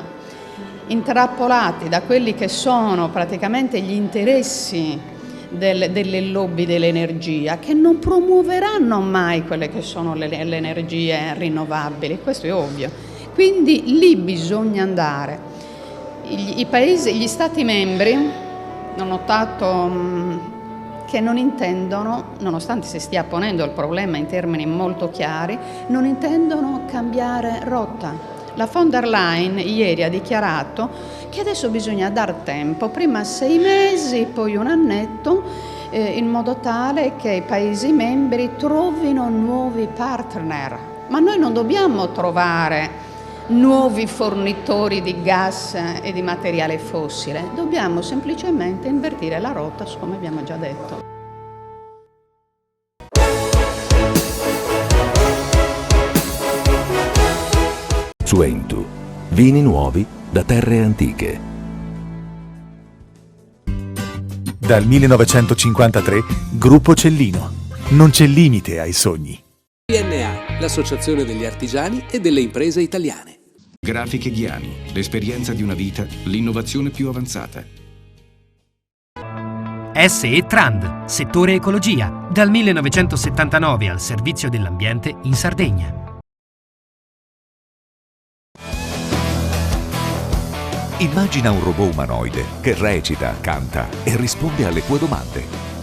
intrappolati da quelli che sono praticamente gli interessi delle lobby dell'energia che non promuoveranno mai quelle che sono le energie rinnovabili, questo è ovvio. Quindi lì bisogna andare. Gli Stati membri, ho notato che non intendono, nonostante si stia ponendo il problema in termini molto chiari, non intendono cambiare rotta. La von der Leyen ieri ha dichiarato che adesso bisogna dar tempo, prima 6 mesi, poi 1 annetto, in modo tale che i Paesi membri trovino nuovi partner. Ma noi non dobbiamo trovare nuovi fornitori di gas e di materiale fossile, dobbiamo semplicemente invertire la rotta, come abbiamo già detto. Suentu, vini nuovi da terre antiche. Dal 1953, Gruppo Cellino. Non c'è limite ai sogni. PNA, l'associazione degli artigiani e delle imprese italiane. Grafiche Ghiani, l'esperienza di una vita, l'innovazione più avanzata. SE Trand, settore ecologia, dal 1979 al servizio dell'ambiente in Sardegna. Immagina un robot umanoide che recita, canta e risponde alle tue domande.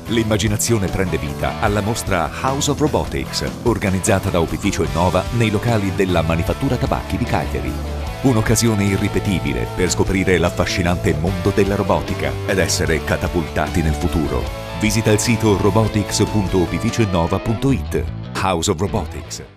L'immaginazione prende vita alla mostra House of Robotics, organizzata da Opificio Innova nei locali della Manifattura Tabacchi di Cagliari. Un'occasione irripetibile per scoprire l'affascinante mondo della robotica ed essere catapultati nel futuro. Visita il sito robotics.opificioinnova.it. House of Robotics.